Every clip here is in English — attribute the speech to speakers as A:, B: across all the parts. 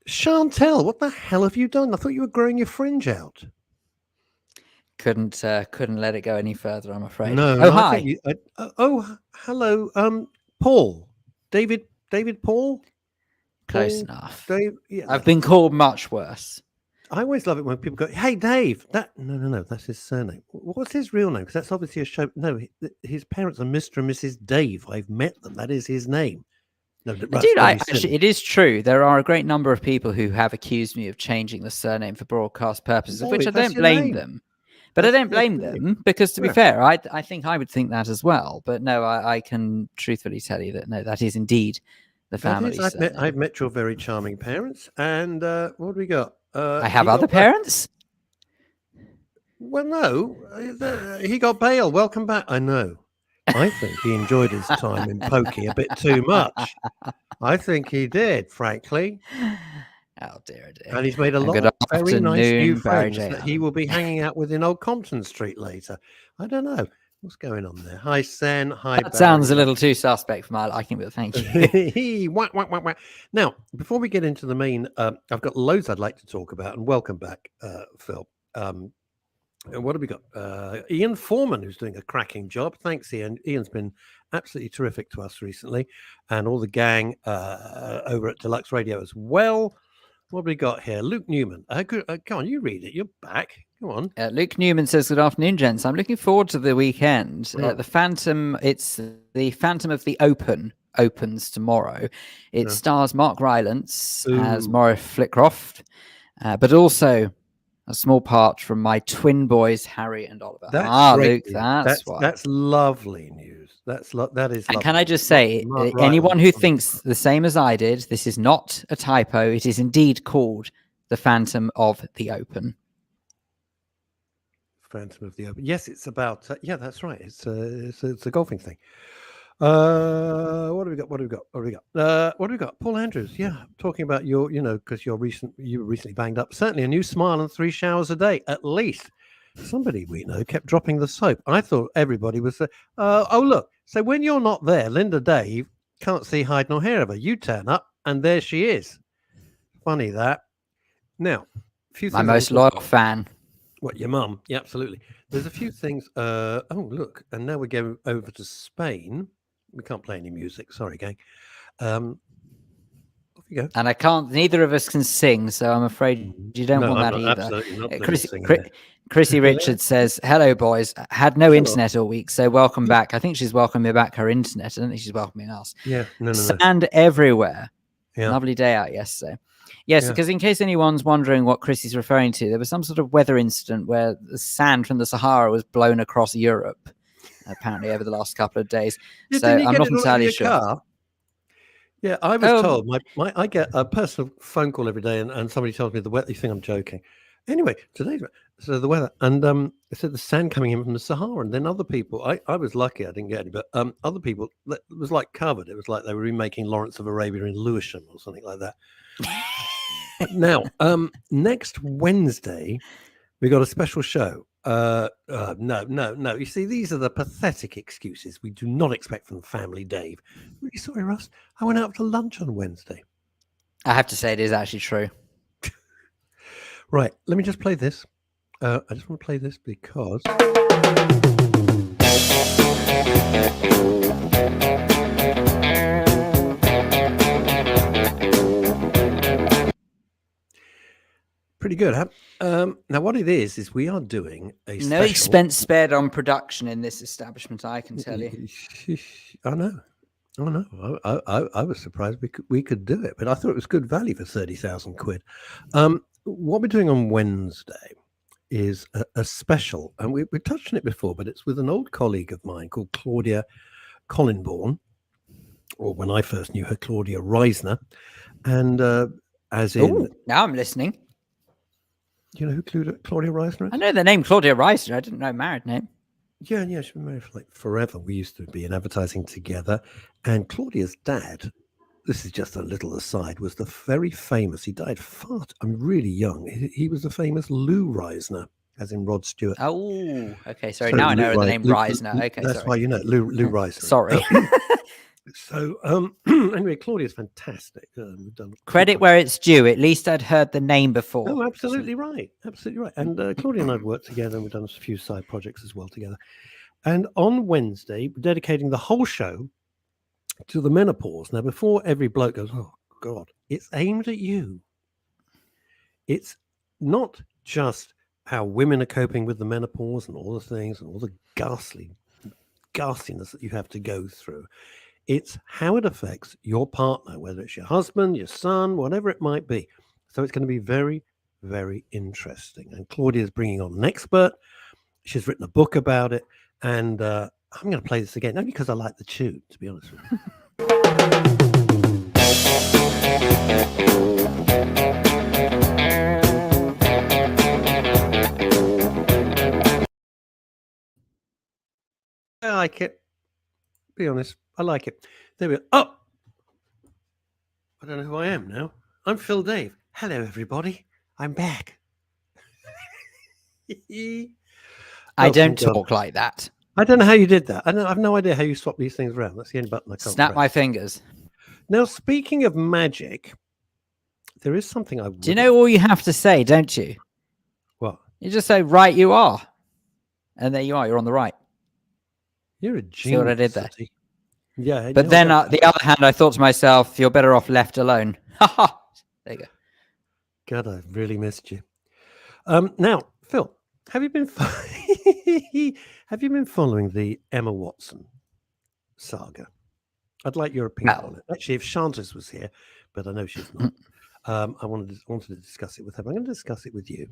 A: Chantel, what the hell have you done? I thought you were growing your fringe out.
B: Couldn't let it go any further, I'm afraid.
A: No,
B: Oh,
A: no, I think
B: hi.
A: you. Hello, Paul, David,
B: Close
A: Paul,
B: enough.
A: Dave. Yeah,
B: I've been called much worse.
A: I always love it when people go, "Hey, Dave." No, that's his surname. What's his real name? Because that's obviously a show. No, his parents are Mr. and Mrs. Dave. I've met them. That is his name. No, that's
B: Dude,
A: very
B: actually,
A: silly.
B: it is true. There are a great number of people who have accused me of changing the surname for broadcast purposes, of
A: No,
B: which I
A: that's
B: don't
A: your
B: blame
A: name.
B: them. But I don't
A: That's
B: blame
A: your name.
B: them because, to be
A: Yeah.
B: fair, I think I would think that as well. But no, I can truthfully tell you that no, that is indeed the
A: That is,
B: family surname.
A: I've met your very charming parents, and what do we got?
B: I have
A: He
B: other
A: got bail.
B: parents.
A: Well, no, he got bail. Welcome back. I know. I think he enjoyed his time in pokey a bit too much. I think he did, frankly.
B: Oh dear,
A: And he's made a
B: and
A: lot
B: good
A: of very nice new
B: afternoon, Barry
A: friends
B: J.
A: that he
B: Allen.
A: will be hanging out with in Old Compton Street later. I don't know what's going on there. Hi, Sen. Hi,
B: That
A: Barry.
B: sounds a little too suspect for my liking, but thank you.
A: Whack, whack, whack, whack. Now, before we get into the main, I've got loads I'd like to talk about, and welcome back, Phil. And what have we got? Ian Foreman, who's doing a cracking job. Thanks, Ian. Ian's been absolutely terrific to us recently, and all the gang over at Deluxe Radio as well. What have we got here? Luke Newman. Come on, you read it. You're back. Come on.
B: Luke Newman says, "Good afternoon, gents. I'm looking forward to the weekend.
A: Oh.
B: The Phantom. It's the Phantom of the Open. Opens tomorrow. It stars Mark Rylance as Maurice Flitcroft, but also a small part from my twin boys, Harry and Oliver.
A: That's great.
B: Luke, that's
A: lovely news. That is. Lovely.
B: And can I just say, anyone who thinks the same as I did, this is not a typo. It is indeed called the Phantom of the Open.
A: Phantom of the Open. Yes, it's about. Yeah, that's right. It's a golfing thing. What do we got? Paul Andrews. Yeah, talking about your, because you were recently banged up. Certainly a new smile and 3 showers a day, at least. Somebody we know kept dropping the soap. I thought everybody was. Oh look. So when you're not there, Linda Dave can't see hide nor hair of her. You turn up, and there she is. Funny that. Now,
B: my most loyal fan.
A: What, your mum? Yeah, absolutely. There's a few things. Oh, look. And now we go over to Spain. We can't play any music. Sorry, gang. Off you go.
B: And I can't, neither of us can sing, so I'm afraid you don't want that either.
A: Absolutely not.
B: Chrissy Richards says, "Hello, boys. Had no internet all week, so welcome back." I think she's welcoming back her internet. I don't think she's welcoming us.
A: Yeah, no.
B: Sand everywhere.
A: Yeah.
B: Lovely day out yesterday. Yes, because in case anyone's wondering what Chrissy's referring to, there was some sort of weather incident where the sand from the Sahara was blown across Europe, apparently over the last couple of days. So I'm not entirely sure.
A: Car? Yeah, I was told. I get a personal phone call every day, and somebody tells me the weather. You think I'm joking? Anyway, today, so the weather, and it said the sand coming in from the Sahara, and then other people. I was lucky; I didn't get any, but other people, it was like covered. It was like they were remaking Lawrence of Arabia in Lewisham or something like that. Now, next Wednesday, we got a special show. No. You see, these are the pathetic excuses we do not expect from Family Dave. Really sorry, Russ. I went out to lunch on Wednesday.
B: I have to say, it is actually true.
A: Right, let me just play this. I just want to play this because... Pretty good, huh? Now, what it is we are doing a special...
B: No expense spared on production in this establishment, I can tell you.
A: I know. I was surprised we could do it, but I thought it was good value for 30,000 quid. What we're doing on Wednesday is a special, and we touched on it before, but it's with an old colleague of mine called Claudia Collinborn, or when I first knew her, Claudia Reisner, and as in...
B: Ooh, now I'm listening.
A: Do you know who Claudia Reisner is?
B: I know the name Claudia Reisner. I didn't know married name.
A: Yeah, she's been married for like forever. We used to be in advertising together, and Claudia's dad, this is just a little aside, was the very famous, he died I'm really young. He was the famous Lou Reisner, as in Rod Stewart.
B: Oh, okay. Sorry, now I know the name Reisner. Okay,
A: that's why you know Lou Reisner.
B: Sorry.
A: So anyway, Claudia's fantastic. We've done
B: Credit where it's due. At least I'd heard the name before.
A: Oh, absolutely right. Absolutely right. And Claudia and I've worked together, and we've done a few side projects as well together. And on Wednesday, we're dedicating the whole show to the menopause. Now, before every bloke goes, oh, God, it's aimed at you. It's not just how women are coping with the menopause and all the things and all the ghastliness that you have to go through. It's how it affects your partner, whether it's your husband, your son, whatever it might be. So it's going to be very, very interesting. And Claudia is bringing on an expert. She's written a book about it. And I'm going to play this again, only because I like the tune, to be honest with you. I like it. Be honest, I like it. There we go. Oh! I don't know who I am now. I'm Phil Dave. Hello, everybody. I'm back.
B: I don't talk like that.
A: I don't know how you did that. I have no idea how you swap these things around. That's the only button I can't
B: Snap
A: press.
B: my fingers.
A: Now, speaking of magic, there is something I...
B: Do you know all you have to say, don't you?
A: What?
B: You just say, right, you are. And there you are. You're on the right.
A: You're a genius.
B: See what I did there?
A: Yeah.
B: But then, on the other hand, I thought to myself, you're better off left alone. Ha There you go.
A: God, I've really missed you. Now, Phil, have you been following the Emma Watson saga? I'd like your opinion on it. Actually, if Chantis was here, but I know she's not. I wanted to discuss it with her. But I'm going to discuss it with you.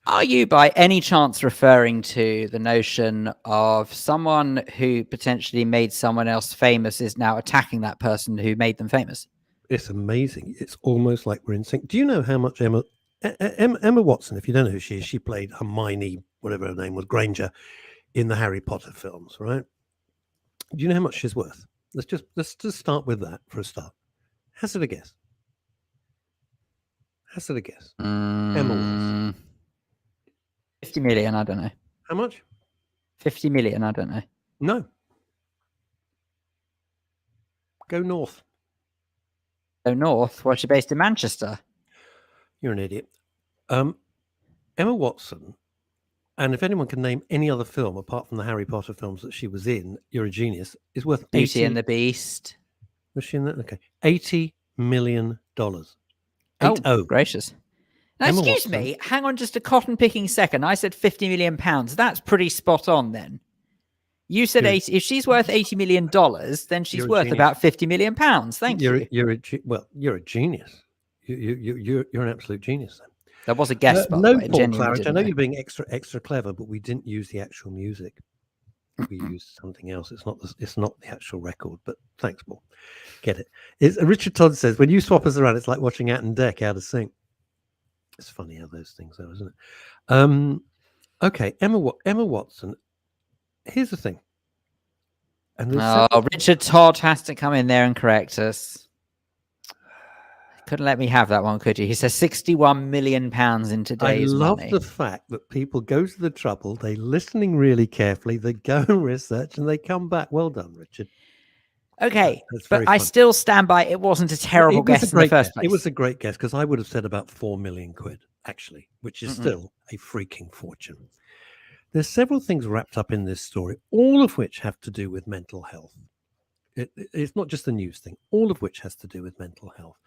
B: Are you by any chance referring to the notion of someone who potentially made someone else famous is now attacking that person who made them famous?
A: It's amazing. It's almost like we're in sync. Do you know how much Emma Watson, if you don't know who she is, she played Hermione, whatever her name was, Granger, in the Harry Potter films, right? Do you know how much she's worth? Let's just start with that for a start. Hazard a guess. Emma Watson.
B: 50 million, I don't know.
A: How much?
B: 50 million, I don't know.
A: No. Go north.
B: Go north? Well, she's based in Manchester.
A: You're an idiot. Emma Watson, and if anyone can name any other film apart from the Harry Potter films that she was in, you're a genius, is worth
B: Beauty and the Beast.
A: Was she in that? Okay. $80 million.
B: Oh, gracious. Now, excuse me, hang on just a cotton-picking second. I said 50 million pounds. That's pretty spot on then. You said 80. If she's worth $80 million, then she's worth about 50 million pounds. Thank you.
A: You're a genius. You're an absolute genius then.
B: That was a guess, by the way.
A: Paul Claridge, I know you're being extra clever, but we didn't use the actual music. We used something else. It's not the actual record, but thanks, Paul. Get it. Richard Todd says, when you swap us around, it's like watching Ant and Dec out of sync. It's funny how those things are, isn't it? Okay, Emma Watson. Here's the thing. And
B: Richard Todd has to come in there and correct us. Couldn't let me have that one, could you? He says 61 million pounds in today's money.
A: I love the fact that people go to the trouble, they're listening really carefully, they go and research, and they come back. Well done, Richard.
B: Okay, but I still stand by it wasn't a terrible guess in the first place.
A: It was a great guess, because I would have said about 4 million quid, actually, which is still a freaking fortune. There's several things wrapped up in this story, all of which have to do with mental health. It's not just a news thing, all of which has to do with mental health.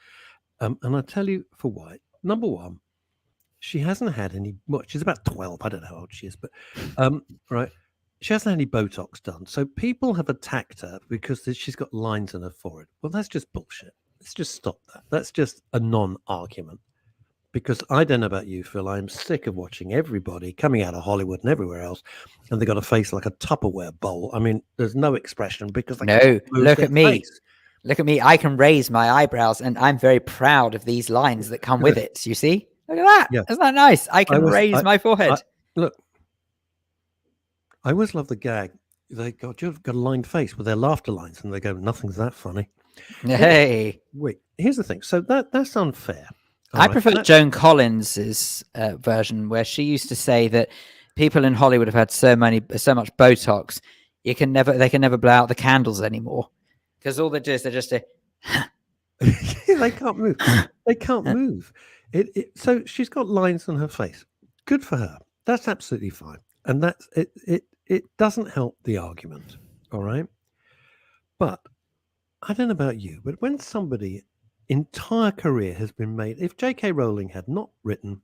A: And I'll tell you for why. Number one, she hasn't had any, well, she's about 12. I don't know how old she is, but right. She hasn't had any Botox done. So people have attacked her because she's got lines in her forehead. Well, that's just bullshit. Let's just stop that. That's just a non-argument. Because I don't know about you, Phil, I'm sick of watching everybody coming out of Hollywood and everywhere else, and they got a face like a Tupperware bowl. I mean, there's no expression because they
B: look at me. Look at me. I can raise my eyebrows, and I'm very proud of these lines that come with it. You see? Look at that. Yeah. Isn't that nice? I can raise my forehead.
A: Look, I always love the gag. You've got a lined face with their laughter lines, and they go, nothing's that funny.
B: Hey.
A: Wait, here's the thing. So that's unfair.
B: I prefer Joan Collins's version, where she used to say that people in Hollywood have had so much Botox, they can never blow out the candles anymore. because all they do is they just do.
A: They can't move. They can't move. So she's got lines on her face. Good for her. That's absolutely fine. And that's it. It doesn't help the argument. All right. But I don't know about you, but when somebody entire career has been made, if J.K. Rowling had not written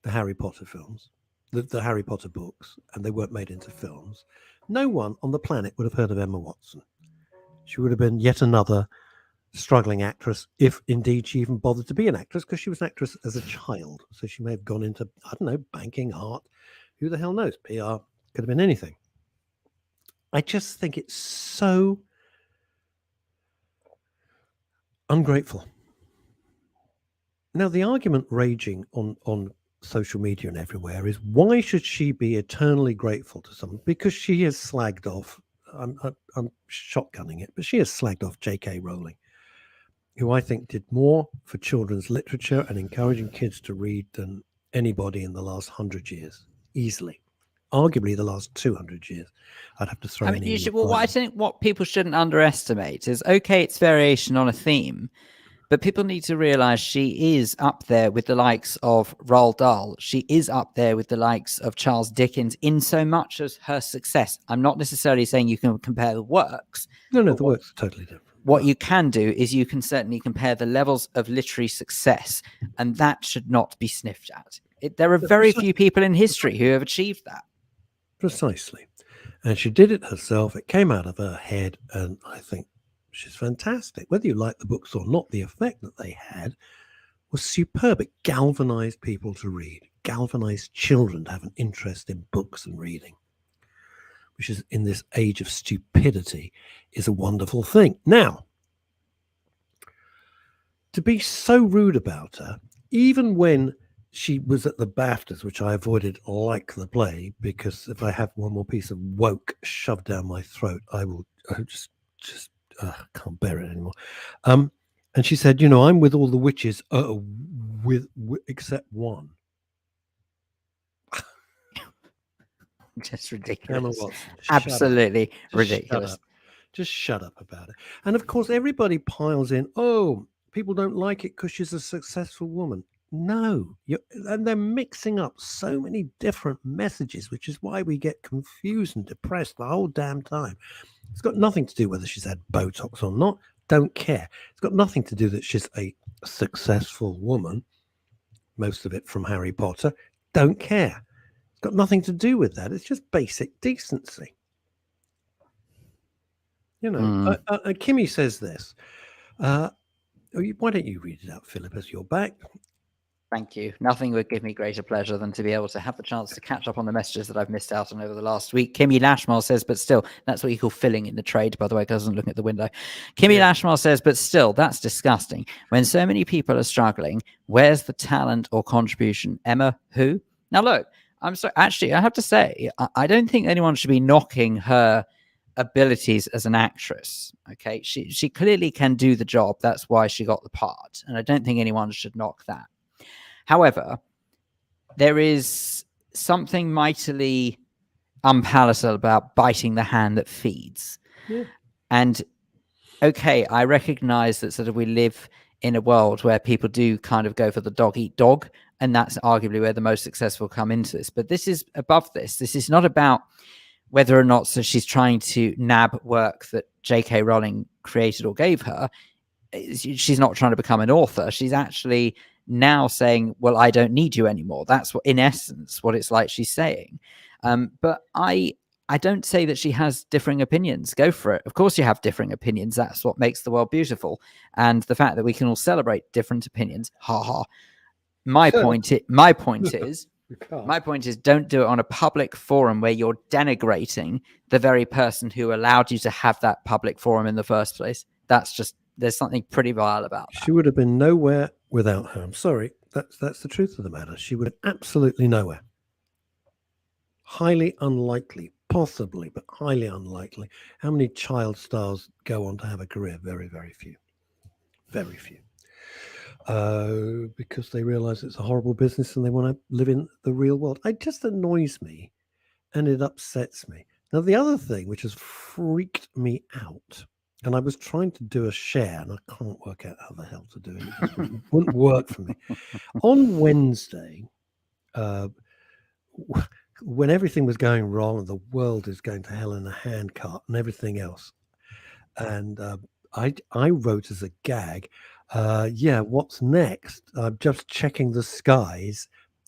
A: the Harry Potter films, the Harry Potter books, and they weren't made into films, no one on the planet would have heard of Emma Watson. She would have been yet another struggling actress, if indeed she even bothered to be an actress, because she was an actress as a child. So she may have gone into, I don't know, banking, art, who the hell knows? PR, could have been anything. I just think it's so ungrateful. Now, the argument raging on social media and everywhere is, why should she be eternally grateful to someone? Because she has slagged off, I'm shotgunning it, but she has slagged off J.K. Rowling, who I think did more for children's literature and encouraging kids to read than anybody in the last 100 years, easily. Arguably the last 200 years. I'd have to throw in.
B: I think what people shouldn't underestimate is, okay, it's variation on a theme, but people need to realize she is up there with the likes of Roald Dahl. She is up there with the likes of Charles Dickens in so much as her success. I'm not necessarily saying you can compare the works.
A: No, the works are totally different.
B: What you can do is you can certainly compare the levels of literary success, and that should not be sniffed at. There are very few people in history who have achieved that.
A: Precisely. And she did it herself. It came out of her head, and I think she's fantastic. Whether you like the books or not, the effect that they had was superb. It galvanized people to read, galvanized children to have an interest in books and reading, which is, in this age of stupidity, is a wonderful thing. Now, to be so rude about her, even when she was at the BAFTAs, which I avoided like the plague, because if I have one more piece of woke shoved down my throat, I will just can't bear it anymore. And she said, I'm with all the witches, with except one.
B: Just ridiculous.
A: Emma Watson,
B: absolutely ridiculous.
A: Just shut up about it. And of course, everybody piles in, oh, people don't like it because she's a successful woman. No, and they're mixing up so many different messages, which is why we get confused and depressed the whole damn time. It's got nothing to do whether she's had Botox or not. Don't care. It's got nothing to do that she's a successful woman. Most of it from Harry Potter. Don't care. It's got nothing to do with that. It's just basic decency. Kimmy says this. Why don't you read it out, Philip, as you're back?
B: Thank you. Nothing would give me greater pleasure than to be able to have the chance to catch up on the messages that I've missed out on over the last week. Kimmy Lashmar says, but still, that's what you call filling in the trade, by the way, because I wasn't looking at the window. Kimmy Lashmar says, but still, that's disgusting. When so many people are struggling, where's the talent or contribution? Emma, who? Now, look, I'm sorry. Actually, I have to say, I don't think anyone should be knocking her abilities as an actress. Okay, she clearly can do the job. That's why she got the part. And I don't think anyone should knock that. However, there is something mightily unpalatable about biting the hand that feeds. Yeah. And okay, I recognize that sort of we live in a world where people do kind of go for the dog eat dog, and that's arguably where the most successful come into this. But this is above this. This is not about whether or not she's trying to nab work that J.K. Rowling created or gave her. She's not trying to become an author. She's actually now saying, well, I don't need you anymore. That's what, in essence, what it's like she's saying. But I don't say that she has differing opinions. Go for it. Of course you have differing opinions. That's what makes the world beautiful. And the fact that we can all celebrate different opinions. Ha ha. My point is, don't do it on a public forum where you're denigrating the very person who allowed you to have that public forum in the first place. That's just, there's something pretty vile about that.
A: She would have been nowhere without her. I'm sorry. That's the truth of the matter. She would have absolutely nowhere. Highly unlikely, possibly, but highly unlikely. How many child stars go on to have a career? Very, very few. Very few. Because they realize it's a horrible business and they want to live in the real world. It just annoys me and it upsets me. Now, the other thing which has freaked me out and I was trying to do a share, and I can't work out how the hell to do it. It just wouldn't work for me. On Wednesday, when everything was going wrong and the world is going to hell in a handcart and everything else, and I wrote as a gag, yeah, what's next? I'm just checking the skies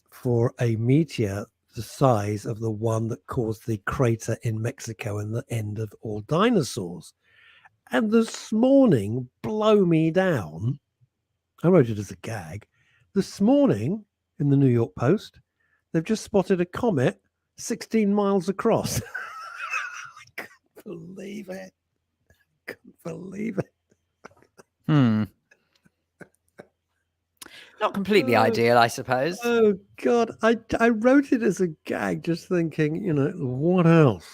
A: for a meteor the size of the one that caused the crater in Mexico and the end of all dinosaurs. And this morning, blow me down, I wrote it as a gag. This morning in the New York Post, they've just spotted a comet 16 miles across. I couldn't believe it. Couldn't believe it.
B: Not completely ideal, I suppose.
A: Oh, God. I wrote it as a gag, just thinking, what else?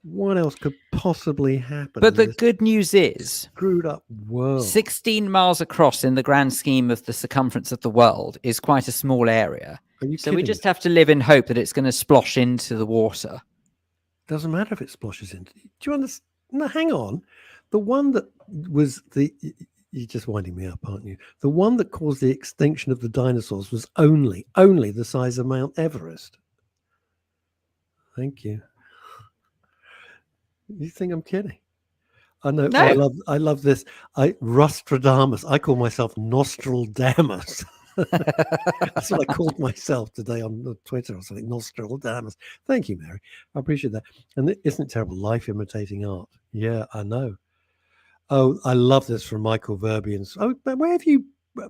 A: What else could possibly happen?
B: But the good news is,
A: screwed up world.
B: 16 miles across in the grand scheme of the circumference of the world is quite a small area. So we just have to live in hope that it's going to splosh into the water.
A: Doesn't matter if it splashes into. Do you understand? No, hang on. The one that was you're just winding me up, aren't you? The one that caused the extinction of the dinosaurs was only the size of Mount Everest. Thank you. You think I'm kidding? I know.
B: No.
A: Oh, I love this. Rostradamus. I call myself Nostradamus. That's what I called myself today on Twitter or something. Nostradamus. Thank you, Mary. I appreciate that. And isn't it terrible? Life imitating art. Yeah, I know. Oh, I love this from Michael Verbian. Oh, but where have you?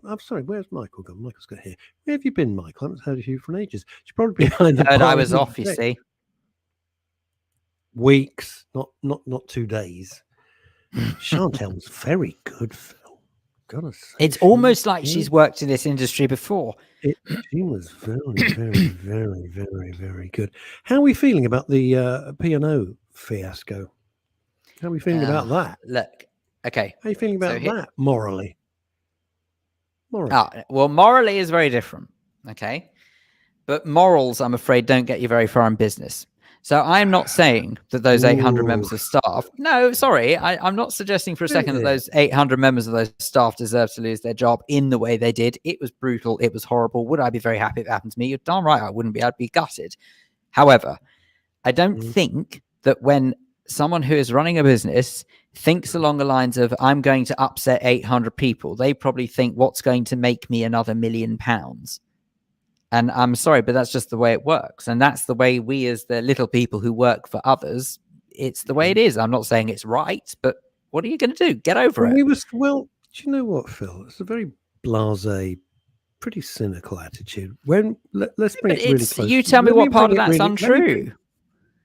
A: I'm sorry. Where's Michael gone? Michael's got here. Where have you been, Michael? I haven't heard of you for ages. She's probably behind the.
B: I was off. You see.
A: Weeks, not 2 days. Chantel was very good, Phil. Gotta say,
B: it's almost like she's worked in this industry before.
A: She was very, very, very, very, very good. How are we feeling about the P&O fiasco? How are we feeling about that?
B: Look, okay.
A: How are you feeling about that morally?
B: Well, morally is very different, okay? But morals, I'm afraid, don't get you very far in business. So I'm not saying that those 800 members of staff... No, sorry. I'm not suggesting for a second that those 800 members of those staff deserve to lose their job in the way they did. It was brutal. It was horrible. Would I be very happy if it happened to me? You're darn right I wouldn't be. I'd be gutted. However, I don't think that when someone who is running a business thinks along the lines of, I'm going to upset 800 people, they probably think, what's going to make me another £1 million? And I'm sorry, but that's just the way it works. And that's the way we, as the little people who work for others, it's the way it is. I'm not saying it's right, but what are you going to do? Get over it.
A: Well, do you know what, Phil? It's a very blasé, pretty cynical attitude. Let's bring it really close.
B: You tell me what part of that's untrue.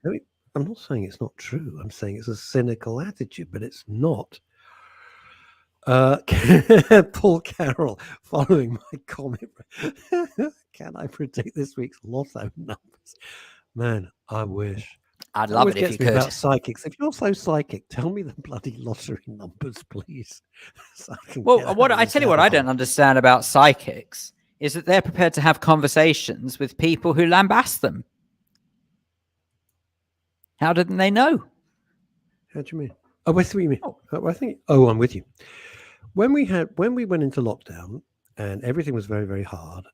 A: I'm not saying it's not true. I'm saying it's a cynical attitude, but it's not. Paul Carroll, following my comment. Can I predict this week's lotto numbers? Man, I wish.
B: I'd love it if you could.
A: About psychics. If you're so psychic, tell me the bloody lottery numbers, please. So
B: I tell you what I don't understand about psychics is that they're prepared to have conversations with people who lambast them. How didn't they know?
A: How do you mean? Oh, I see what you mean. I'm with you. When we went into lockdown and everything was very, very hard,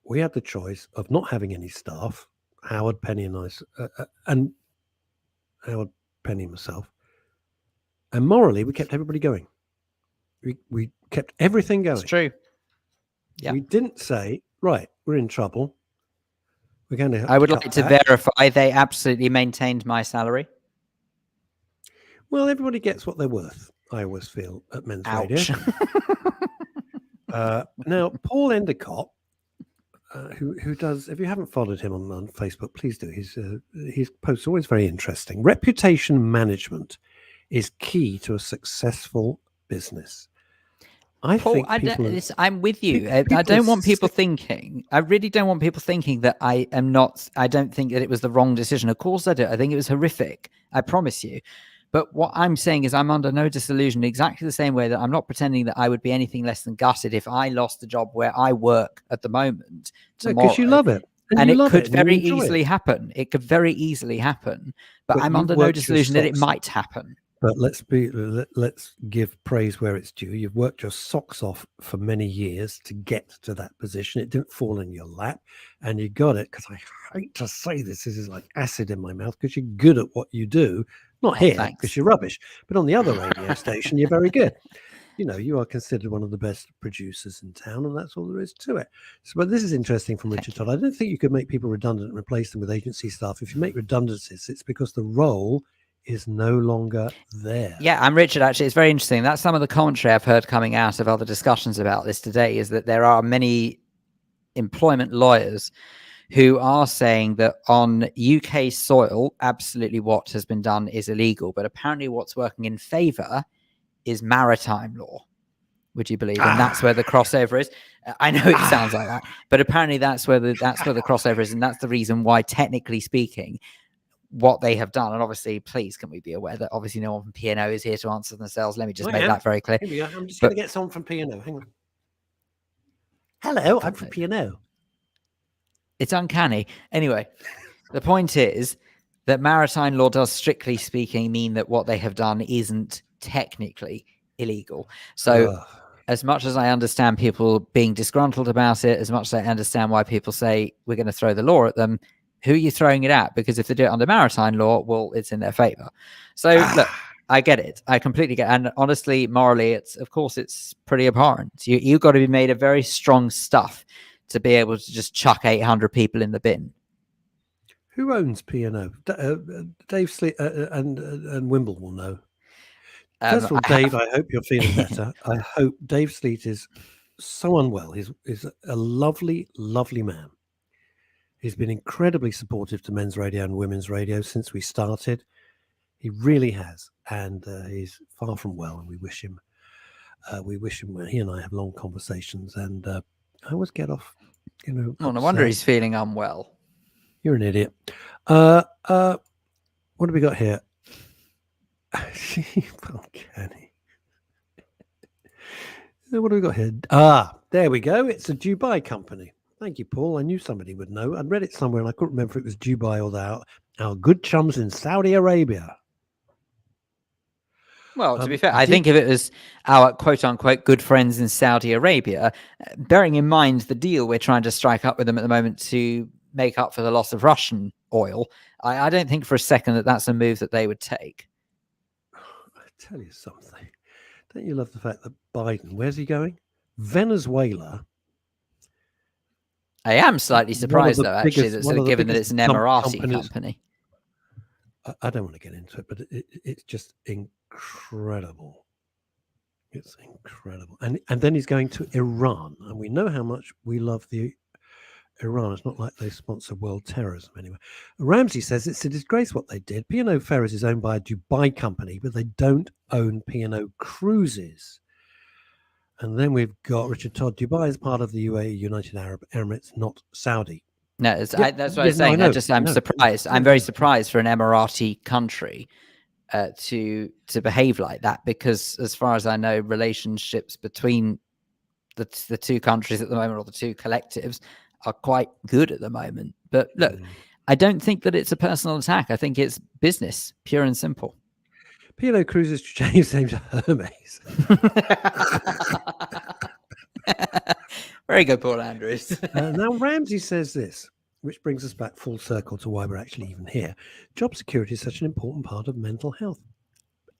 A: we had the choice of not having any staff. Howard, Penny, and Howard, Penny, and myself. And morally, we kept everybody going. We kept everything going.
B: It's true. Yeah.
A: We didn't say, right, we're in trouble. We're going to.
B: I would like to verify they absolutely maintained my salary.
A: Well, everybody gets what they're worth. I always feel at Men's Radio. Now, Paul Endicott, who does, if you haven't followed him on Facebook, please do. His posts are always very interesting. Reputation management is key to a successful business.
B: Paul, I'm with you. I don't want people thinking. I really don't want people thinking that I don't think that it was the wrong decision. Of course I do. I think it was horrific. I promise you. But what I'm saying is I'm under no disillusion, exactly the same way that I'm not pretending that I would be anything less than gutted if I lost the job where I work at the moment tomorrow.
A: Because you love it.
B: And it could very easily happen. It could very easily happen. But I'm under no disillusion that it might happen.
A: But let's give praise where it's due. You've worked your socks off for many years to get to that position. It didn't fall in your lap, and you got it. Because I hate to say this is like acid in my mouth. Because you're good at what you do. Not here, because you're rubbish. But on the other radio station, you're very good. You are considered one of the best producers in town, and that's all there is to it. So, but this is interesting from Richard Todd. I don't think you could make people redundant and replace them with agency staff. If you make redundancies, it's because the role is no longer there.
B: Yeah, and Richard, actually, it's very interesting. That's some of the commentary I've heard coming out of other discussions about this today, is that there are many employment lawyers who are saying that on UK soil, absolutely what has been done is illegal. But apparently what's working in favour is maritime law, would you believe? And that's where the crossover is. I know it sounds like that, but apparently that's where the crossover is, and that's the reason why, technically speaking, what they have done. And obviously, please, can we be aware that obviously no one from P&O is here to answer themselves? Let me just make that very clear.
A: Here we go. I'm just going to get someone from P&O. Hang on. Hello, I'm from P&O.
B: It's uncanny. Anyway, the point is that maritime law does, strictly speaking, mean that what they have done isn't technically illegal. So as much as I understand people being disgruntled about it, as much as I understand why people say we're going to throw the law at them, who are you throwing it at? Because if they do it under maritime law, well, it's in their favor. So look, I get it. I completely get it. And honestly, morally, it's pretty abhorrent. You've got to be made of very strong stuff to be able to just chuck 800 people in the bin.
A: Who owns P&O? Dave Sleet and Wimble will know. First of all, Dave, I hope you're feeling better. I hope Dave Sleet is so unwell. He's a lovely, lovely man. He's been incredibly supportive to men's radio and women's radio since we started. He really has. And he's far from well, and we wish him well. He and I have long conversations, and I always get off,
B: no wonder he's feeling unwell.
A: You're an idiot. What have we got here? Uncanny. What do we got here? There we go. It's a Dubai company. Thank you, Paul. I knew somebody would know. I'd read it somewhere, and I couldn't remember if it was Dubai or our good chums in Saudi Arabia.
B: Well, to be fair, I think if it was our quote-unquote good friends in Saudi Arabia, bearing in mind the deal we're trying to strike up with them at the moment to make up for the loss of Russian oil, I don't think for a second that that's a move that they would take.
A: I tell you something. Don't you love the fact that Biden, where's he going? Venezuela.
B: I am slightly surprised, though, actually, that sort of given that it's an Emirati company.
A: I don't want to get into it, but it's just incredible. It's incredible. And then he's going to Iran. And we know how much we love Iran. It's not like they sponsor world terrorism anyway. Ramsey says it's a disgrace what they did. P&O Ferries is owned by a Dubai company, but they don't own P&O Cruises. And then we've got Richard Todd. Dubai is part of the UAE, United Arab Emirates, not Saudi.
B: No, that's what I'm saying. I'm surprised. I'm very surprised for an Emirati country to behave like that, because as far as I know, relationships between the two countries at the moment, or the two collectives, are quite good at the moment. But look, I don't think that it's a personal attack. I think it's business, pure and simple.
A: P&O Cruises changed his name to Hermes.
B: Very good, Paul Andrews.
A: Now, Ramsey says this, which brings us back full circle to why we're actually even here. Job security is such an important part of mental health.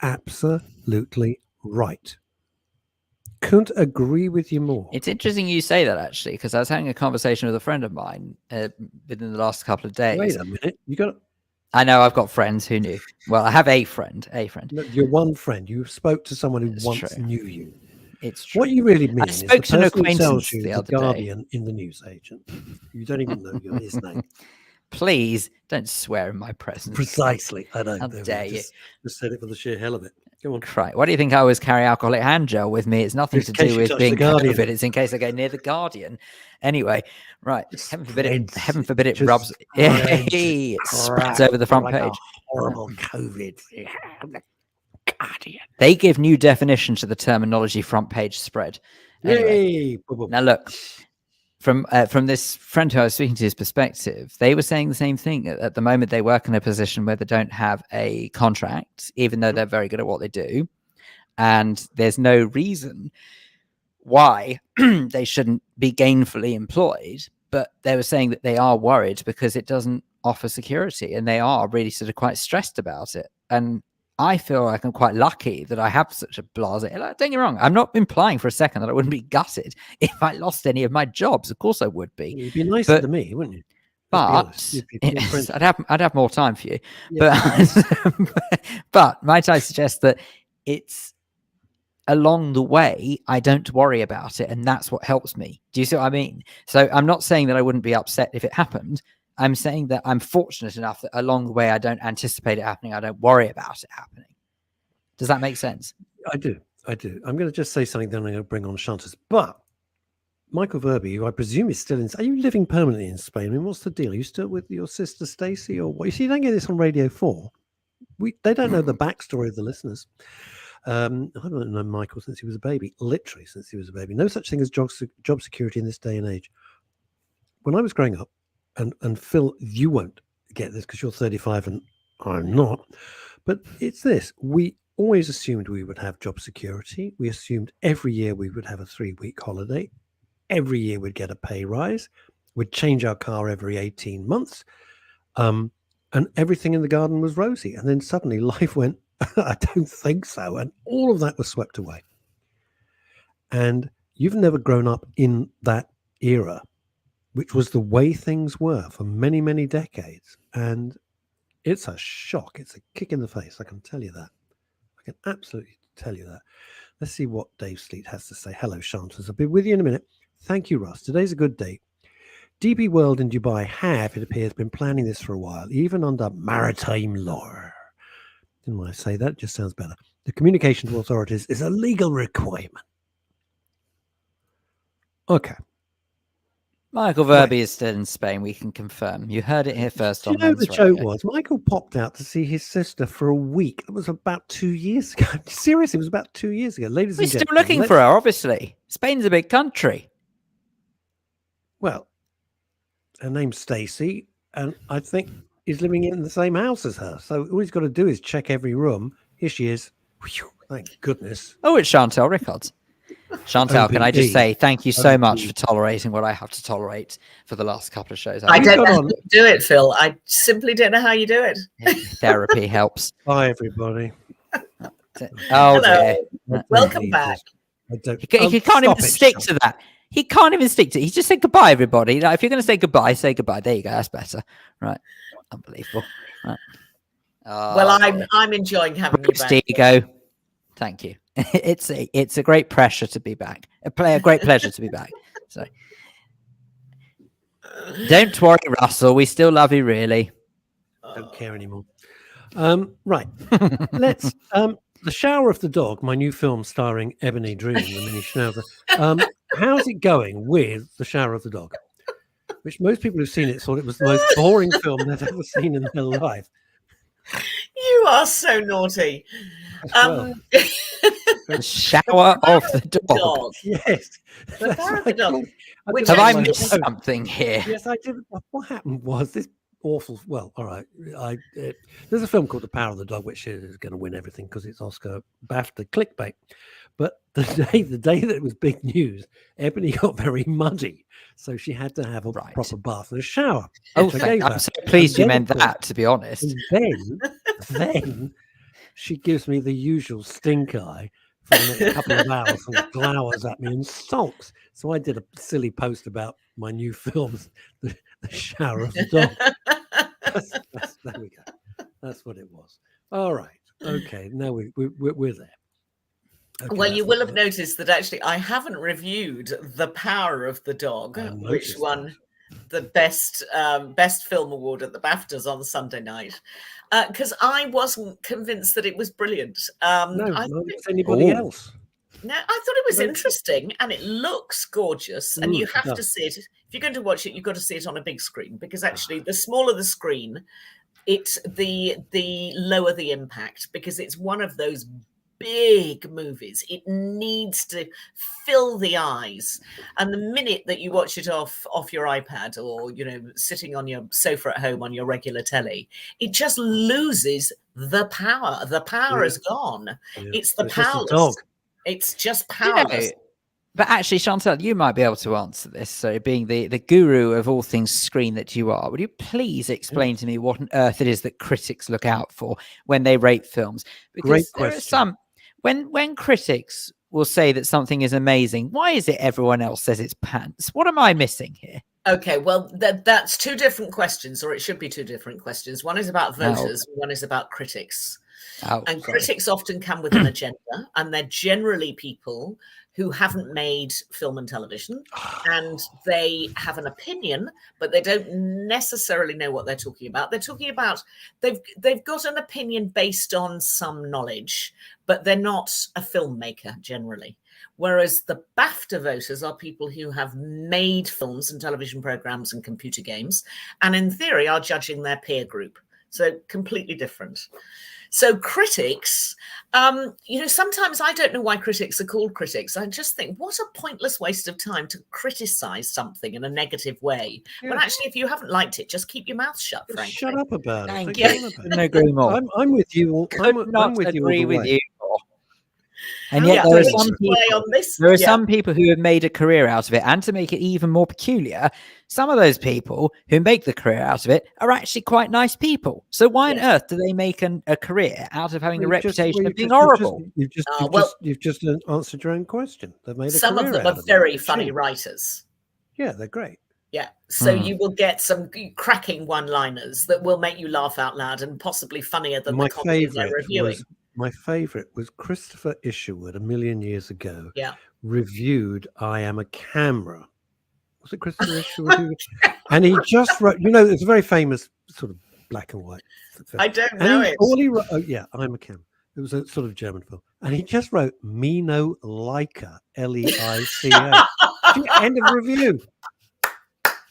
A: Absolutely right. Couldn't agree with you more.
B: It's interesting you say that, actually, because I was having a conversation with a friend of mine within the last couple of days.
A: Wait a minute.
B: I know I've got friends who knew. Well, I have a friend.
A: No, you're one friend. You spoke to someone who once knew you.
B: It's true.
A: What you really mean is
B: spoke
A: the
B: to an
A: person who tells
B: acquaintance
A: you
B: the
A: the
B: other
A: Guardian in the newsagent. You don't even know his name.
B: Please don't swear in my presence.
A: Precisely. I know.
B: How dare you?
A: Just said it for the sheer hell of it. Go on.
B: Right. Why do you think I always carry alcoholic hand gel with me? It's nothing to do with being COVID. It's in case I go near the Guardian. Anyway, right. Heaven forbid it rubs. It spreads over the front page.
A: Horrible COVID. Guardian.
B: They give new definition to the terminology front page spread. Anyway, now look, from this friend who I was speaking to, his perspective, they were saying the same thing. At the moment, they work in a position where they don't have a contract, even though they're very good at what they do, and there's no reason why they shouldn't be gainfully employed. But they were saying that they are worried because it doesn't offer security, and they are really sort of quite stressed about it. And I feel like I'm quite lucky that I have such a blasé. Like, don't get me wrong, I'm not implying for a second that I wouldn't be gutted if I lost any of my jobs. Of course I would be.
A: You'd be nicer to me, wouldn't you?
B: But I'd have more time for you. Yeah. But might I suggest that it's along the way, I don't worry about it, and that's what helps me. Do you see what I mean? So I'm not saying that I wouldn't be upset if it happened. I'm saying that I'm fortunate enough that along the way, I don't anticipate it happening. I don't worry about it happening. Does that make sense?
A: I do. I'm going to just say something, then I'm going to bring on Shantas. But Michael Verby, who I presume is still in... Are you living permanently in Spain? I mean, what's the deal? Are you still with your sister Stacey, or what? You see, you don't get this on Radio 4. They don't know the backstory of the listeners. I don't know Michael since he was a baby, literally since he was a baby. No such thing as job security in this day and age. When I was growing up, and Phil, you won't get this because you're 35 and I'm not, but it's this. We always assumed we would have job security. We assumed every year we would have a 3-week holiday. Every year we'd get a pay rise. We'd change our car every 18 months. And everything in the garden was rosy. And then suddenly life went, I don't think so. And all of that was swept away. And you've never grown up in that era, which was the way things were for many, many decades. And it's a shock. It's a kick in the face. I can tell you that. I can absolutely tell you that. Let's see what Dave Sleet has to say. Hello, Shantas. I'll be with you in a minute. Thank you, Russ. Today's a good day. DB World in Dubai have, it appears, been planning this for a while, even under maritime law. Didn't want to say that. It just sounds better. The communication to authorities is a legal requirement. Okay.
B: Michael Verby is still in Spain. We can confirm. You heard it here first.
A: Do you know the joke was? Michael popped out to see his sister for a week. It was about 2 years ago. Seriously, it was about 2 years ago. Ladies and gentlemen,
B: we're still looking for her, obviously. Spain's a big country.
A: Well, her name's Stacey, and I think he's living in the same house as her. So all he's got to do is check every room. Here she is. Whew, thank goodness.
B: Oh, it's Chantal Rickards. Chantal, can I just say thank you so much for tolerating what I have to tolerate for the last couple of shows?
C: I don't know how you do it, Phil. I simply don't know how you do it.
B: Therapy helps.
A: Bye, everybody.
B: Oh, dear.
C: Welcome back.
B: He can't even stick to that. He can't even stick to it. He just said goodbye, everybody. Like, if you're going to say goodbye, say goodbye. There you go. That's better. Right. Unbelievable. Right.
C: Well, I'm enjoying having you back.
B: Diego. Thank you. It's a great pressure to be back. A great pleasure to be back. So don't worry, Russell. We still love you, really.
A: Don't care anymore. Right. Let's The Shower of the Dog, my new film starring Ebony Dream, the mini schnauzer. How's it going with The Shower of the Dog? Which most people who've seen it thought it was the most boring film they've ever seen in their life.
C: You are so naughty.
B: The Shower of the Dog.
A: Yes.
C: The Shower of the Dog.
B: Have I missed something here?
A: Yes, I did. What happened was this awful. Well, all right. There's a film called The Power of the Dog, which is going to win everything because it's Oscar BAFTA clickbait. But the day that it was big news, Ebony got very muddy, so she had to have a proper bath and a shower.
B: Oh, I'm so pleased you meant that. To be honest,
A: and then she gives me the usual stink eye for the next couple of hours and glowers at me and sulks. So I did a silly post about my new films, the Shower of the Dog. There we go. That's what it was. All right. Okay. Now we're there. Okay,
C: well, you will have noticed that actually I haven't reviewed The Power of the Dog, which won the best film award at the BAFTAs on Sunday night, because I wasn't convinced that it was brilliant.
A: It's anybody else.
C: No, I thought it was interesting and it looks gorgeous. And you have to see it. If you're going to watch it, you've got to see it on a big screen, because actually the smaller the screen, it's the lower the impact, because it's one of those big movies. It needs to fill the eyes. And the minute that you watch it off your iPad or, sitting on your sofa at home on your regular telly, it just loses the power. The power is gone. Yeah. It's the powerless.
A: Just a dog.
C: It's just powerless.
B: But actually, Chantal, you might be able to answer this. So, being the guru of all things screen that you are, would you please explain to me what on earth it is that critics look out for when they rate films? Because
A: Great question.
B: When critics will say that something is amazing, why is it everyone else says it's pants? What am I missing here?
C: Okay, well, that's two different questions, or it should be two different questions. One is about voters, one is about critics. And critics often come with an agenda, and they're generally people who haven't made film and television, and they have an opinion, but they don't necessarily know what they're talking about. They're talking about, they've got an opinion based on some knowledge, but they're not a filmmaker generally. Whereas the BAFTA voters are people who have made films and television programs and computer games, and in theory are judging their peer group. So completely different. So critics, sometimes I don't know why critics are called critics. I just think, what a pointless waste of time to criticize something in a negative way. Yeah. When actually, if you haven't liked it, just keep your mouth shut, frankly.
A: Shut up about it.
B: Thank you. Couldn't agree more.
A: I'm with you.
B: I'm with you. Agree with you. And yet there are some people who have made a career out of it. And to make it even more peculiar, some of those people who make the career out of it are actually quite nice people. So why on earth do they make a career out of having a reputation of being horrible?
A: You've just answered your own question. They've made
C: some of them are very funny writers.
A: Yeah, they're great.
C: Yeah, so you will get some cracking one-liners that will make you laugh out loud and possibly funnier than the comedy they're reviewing.
A: My favorite was Christopher Isherwood a million years ago.
C: Yeah,
A: reviewed "I Am a Camera." Was it Christopher Isherwood? And he just wrote. It's a very famous sort of black and white film.
C: I don't know it.
A: All he wrote, "I'm a Camera." It was a sort of German film, and he just wrote "Me no Leica," Leica. End of review.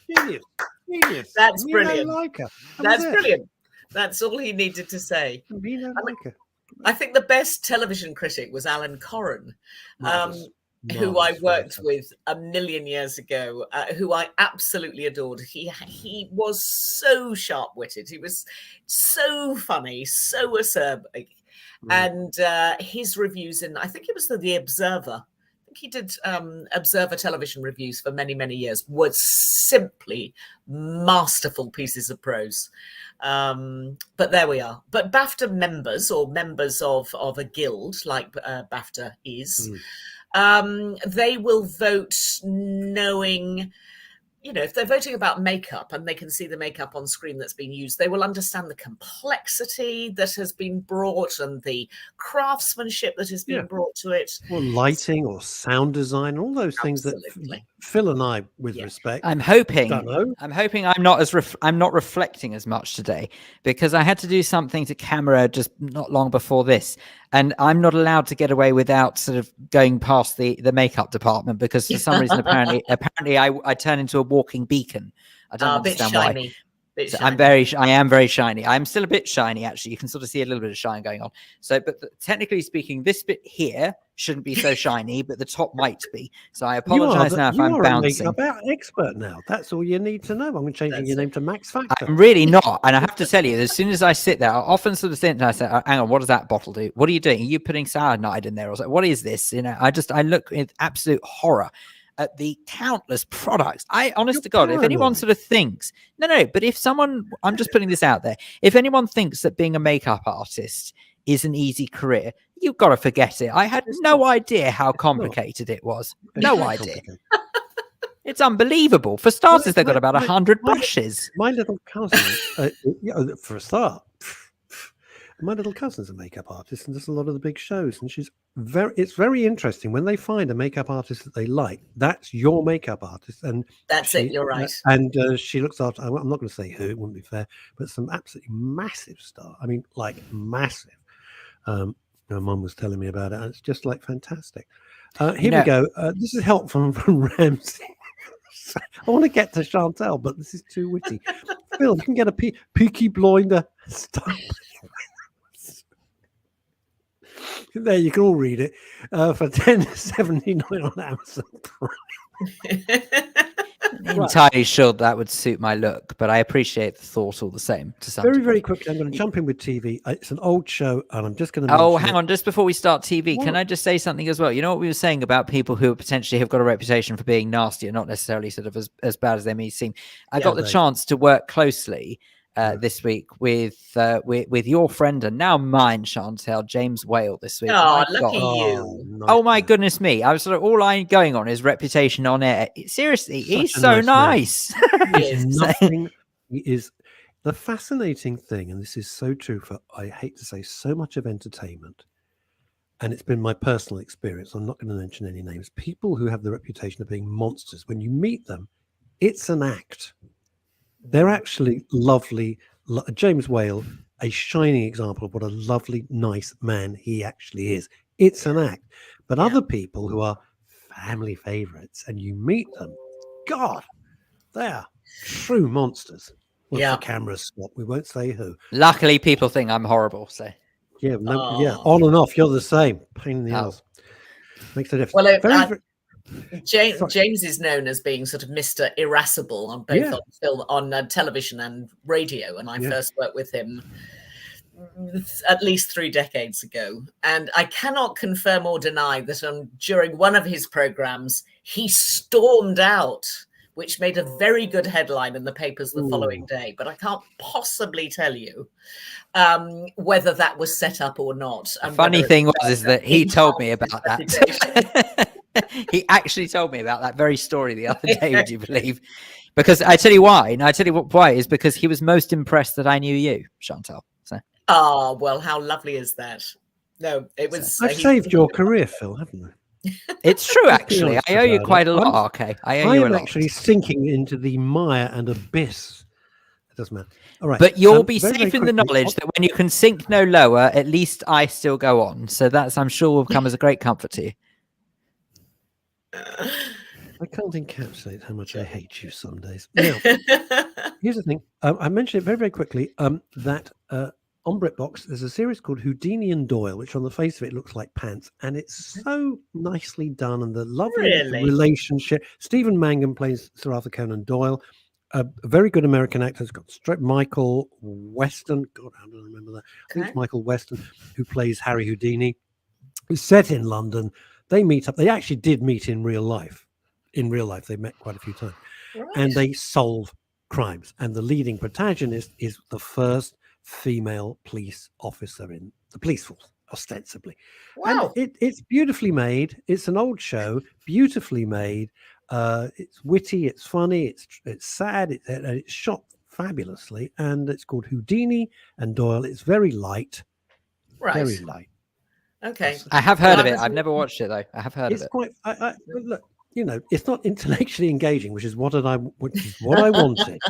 A: Genius.
C: That's
A: Me
C: brilliant.
A: No Leica.
C: That's brilliant. That's all he needed to say.
A: Me no Leica.
C: I think the best television critic was Alan Corran, who I worked with a million years ago, who I absolutely adored. He was so sharp-witted. He was so funny, so acerbic. And his reviews I think it was the Observer. I think he did Observer television reviews for many, many years, was simply masterful pieces of prose. But there we are. But BAFTA members or members of a guild like BAFTA is, they will vote knowing, if they're voting about makeup and they can see the makeup on screen that's been used, they will understand the complexity that has been brought and the craftsmanship that has been brought to it.
A: Or lighting or sound design, all those things that Phil and I, with respect,
B: I'm hoping I'm not reflecting as much today because I had to do something to camera just not long before this. And I'm not allowed to get away without sort of going past the makeup department because for some reason, apparently I turn into a walking beacon. I don't understand why. So I am very shiny. I'm still a bit shiny, actually. You can sort of see a little bit of shine going on. So, but technically speaking, this bit here shouldn't be so shiny, but the top might be. So I apologize now if I'm bouncing.
A: You're a makeup expert now. That's all you need to know. I'm changing your name to Max Factor.
B: I'm really not. And I have to tell you, as soon as I sit there, I often sort of sit and I say, hang on, what does that bottle do? What are you doing? Are you putting cyanide in there? I was like, what is this? I look with absolute horror at the countless products. Honest to God, if anyone sort of thinks, but if someone, I'm just putting this out there, if anyone thinks that being a makeup artist is an easy career, you've got to forget it. I had no idea how complicated it was. No idea. It's unbelievable. For starters, they've got about 100 brushes.
A: My little cousin, for a start, my little cousin's a makeup artist and does a lot of the big shows, and it's very interesting when they find a makeup artist that they like. That's your makeup artist, and
C: you're right.
A: And she looks after, I'm not going to say who, it wouldn't be fair, but some absolutely massive star. I mean, like massive. My mum was telling me about it, and it's just like fantastic. Here we go. This is help from Ramsey. I want to get to Chantal, but this is too witty. Phil, you can get a Peaky Blinder style. There, you can all read it for $10.79 on Amazon Prime.
B: Entirely sure that would suit my look, but I appreciate the thought all the same. To some degree.
A: Very quickly, I'm going to jump in with TV. It's an old show, and I'm just going to.
B: Oh, hang on! Just before we start TV, can I just say something as well? You know what we were saying about people who potentially have got a reputation for being nasty and not necessarily sort of as bad as they may seem. I got the chance to work closely this week with your friend and now mine, Chantel, James Whale, this week.
C: Oh, lucky you!
B: Oh my goodness me! I was sort of all I'm going on is reputation on air. Seriously, he's so nice.
A: He is the fascinating thing, and this is so true for, I hate to say, so much of entertainment, and it's been my personal experience. I'm not going to mention any names. People who have the reputation of being monsters, when you meet them, it's an act. They're actually lovely. James Whale, a shining example of what a lovely, nice man he actually is. It's an act. But other people who are family favorites and you meet them, God, they are true monsters. Once the cameras stop, we won't say who.
B: Luckily, people think I'm horrible. So
A: on and off, you're the same. Pain in the ass. Makes a difference.
C: Well, James is known as being sort of Mr. Irascible on both on film, on television and radio, and I first worked with him at least 3 decades ago. And I cannot confirm or deny that during one of his programs, he stormed out, which made a very good headline in the papers the following day. But I can't possibly tell you whether that was set up or not.
B: The funny thing is that he told me about that. He actually told me about that very story the other day, would you believe? Because I tell you why, and I tell you why is because he was most impressed that I knew you, Chantel. So.
C: Oh, well, how lovely is that? No, it was...
A: I've saved your career, Phil, haven't I?
B: It's true, actually. I owe you quite a lot, okay? I owe you a lot.
A: I'm actually sinking into the mire and abyss. It doesn't matter. All right.
B: But you'll be safe in the knowledge that when you can sink no lower, at least I still go on. So that's, I'm sure, will come as a great comfort to you.
A: I can't encapsulate how much I hate you some days. Now, here's the thing. I mentioned it very, very quickly, that on BritBox, there's a series called Houdini and Doyle, which on the face of it looks like pants. And it's so nicely done. And the lovely relationship. Stephen Mangan plays Sir Arthur Conan Doyle. A very good American actor. It's got Michael Weston. God, how do I remember that? I think it's Michael Weston, who plays Harry Houdini. It's set in London. They meet up. They actually did meet in real life. In real life, they met quite a few times. Right. And they solve crimes. And the leading protagonist is the first female police officer in the police force, ostensibly.
C: Wow.
A: And it's beautifully made. It's an old show, beautifully made. It's witty, it's funny, it's sad, it's shot fabulously. And it's called Houdini and Doyle. It's very light.
C: Right.
A: Very light.
C: Okay.
B: I have heard of it. I've never watched it, though. I have heard of it.
A: It's quite... look, you know, it's not intellectually engaging, which is what I wanted.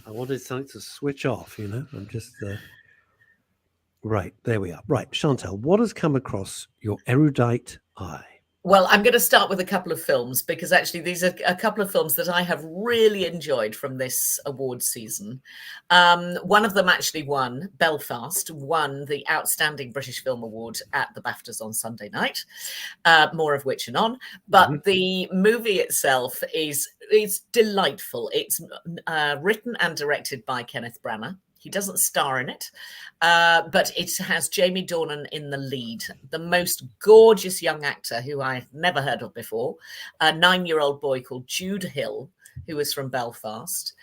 A: I wanted something to switch off, you know. I'm just right, there we are. Right, Chantel, what has come across your erudite eye?
C: Well, I'm going to start with a couple of films because actually these are a couple of films that I have really enjoyed from this award season. One of them actually Belfast won the Outstanding British Film Award at the BAFTAs on Sunday night, more of which anon. But the movie itself is delightful. It's written and directed by Kenneth Branagh. He doesn't star in it, but it has Jamie Dornan in the lead, the most gorgeous young actor who I've never heard of before, a 9-year-old boy called Jude Hill, who is from Belfast.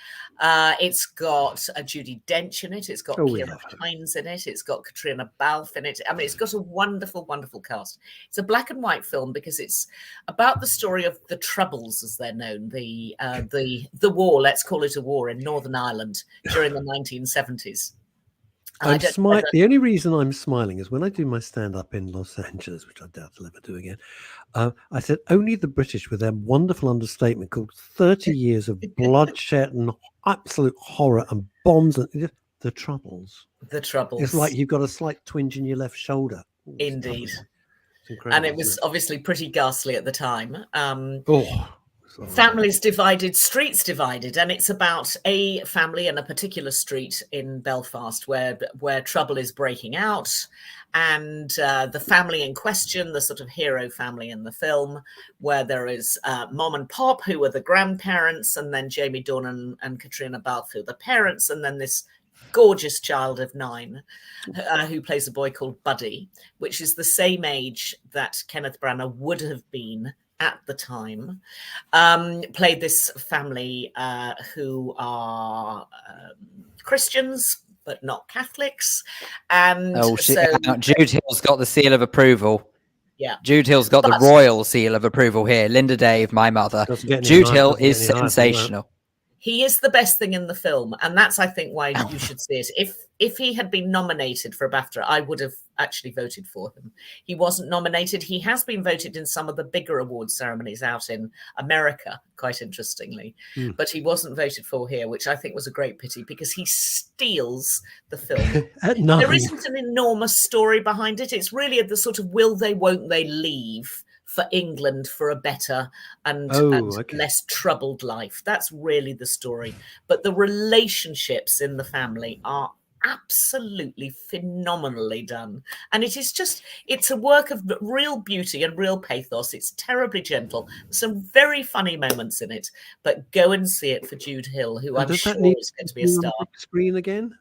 C: It's got Judi Dench in it. It's got Keira Hines in it. It's got Katrina Balfe in it. I mean, it's got a wonderful, wonderful cast. It's a black and white film because it's about the story of the Troubles, as they're known, the war, let's call it a war, in Northern Ireland during the 1970s.
A: The only reason I'm smiling is when I do my stand-up in Los Angeles, which I doubt I'll ever do again. I said only the British, with their wonderful understatement called 30 years of bloodshed and absolute horror and bombs and the Troubles.
C: The Troubles.
A: It's like you've got a slight twinge in your left shoulder. Ooh,
C: indeed. And it was obviously pretty ghastly at the time. Families divided, streets divided, and it's about a family in a particular street in Belfast where trouble is breaking out, and the family in question, the sort of hero family in the film, where there is Mom and Pop, who are the grandparents, and then Jamie Dornan and Katrina Balfe, who are the parents, and then this gorgeous child of 9 who plays a boy called Buddy, which is the same age that Kenneth Branagh would have been at the time. Played this family who are Christians but not Catholics, and
B: Jude Hill's got the seal of approval.
C: Yeah,
B: Jude Hill's got the royal seal of approval here. Linda Dave, my mother. Jude Hill is sensational.
C: He is the best thing in the film, and that's, I think, why you should see it. If he had been nominated for a BAFTA, I would have actually voted for him. He wasn't nominated. He has been voted in some of the bigger award ceremonies out in America, quite interestingly, but he wasn't voted for here, which I think was a great pity because he steals the film. There isn't an enormous story behind it. It's really the sort of will they, won't they leave for England for a better and less troubled life. That's really the story. But the relationships in the family are absolutely phenomenally done. And it's a work of real beauty and real pathos. It's terribly gentle. Some very funny moments in it. But go and see it for Jude Hill, who I'm sure is going to be a star.
A: Screen again?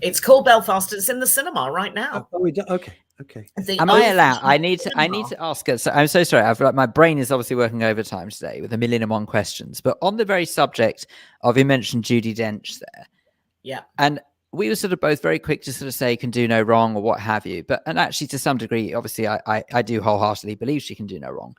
C: It's called Belfast. It's in the cinema right now.
A: Okay.
B: Am I allowed? I need to ask her. So I'm so sorry. My brain is obviously working overtime today with 1,000,001 questions. But on the very subject of, you mentioned Judi Dench there.
C: Yeah.
B: And we were sort of both very quick to sort of say can do no wrong or what have you. And actually, to some degree, obviously, I do wholeheartedly believe she can do no wrong.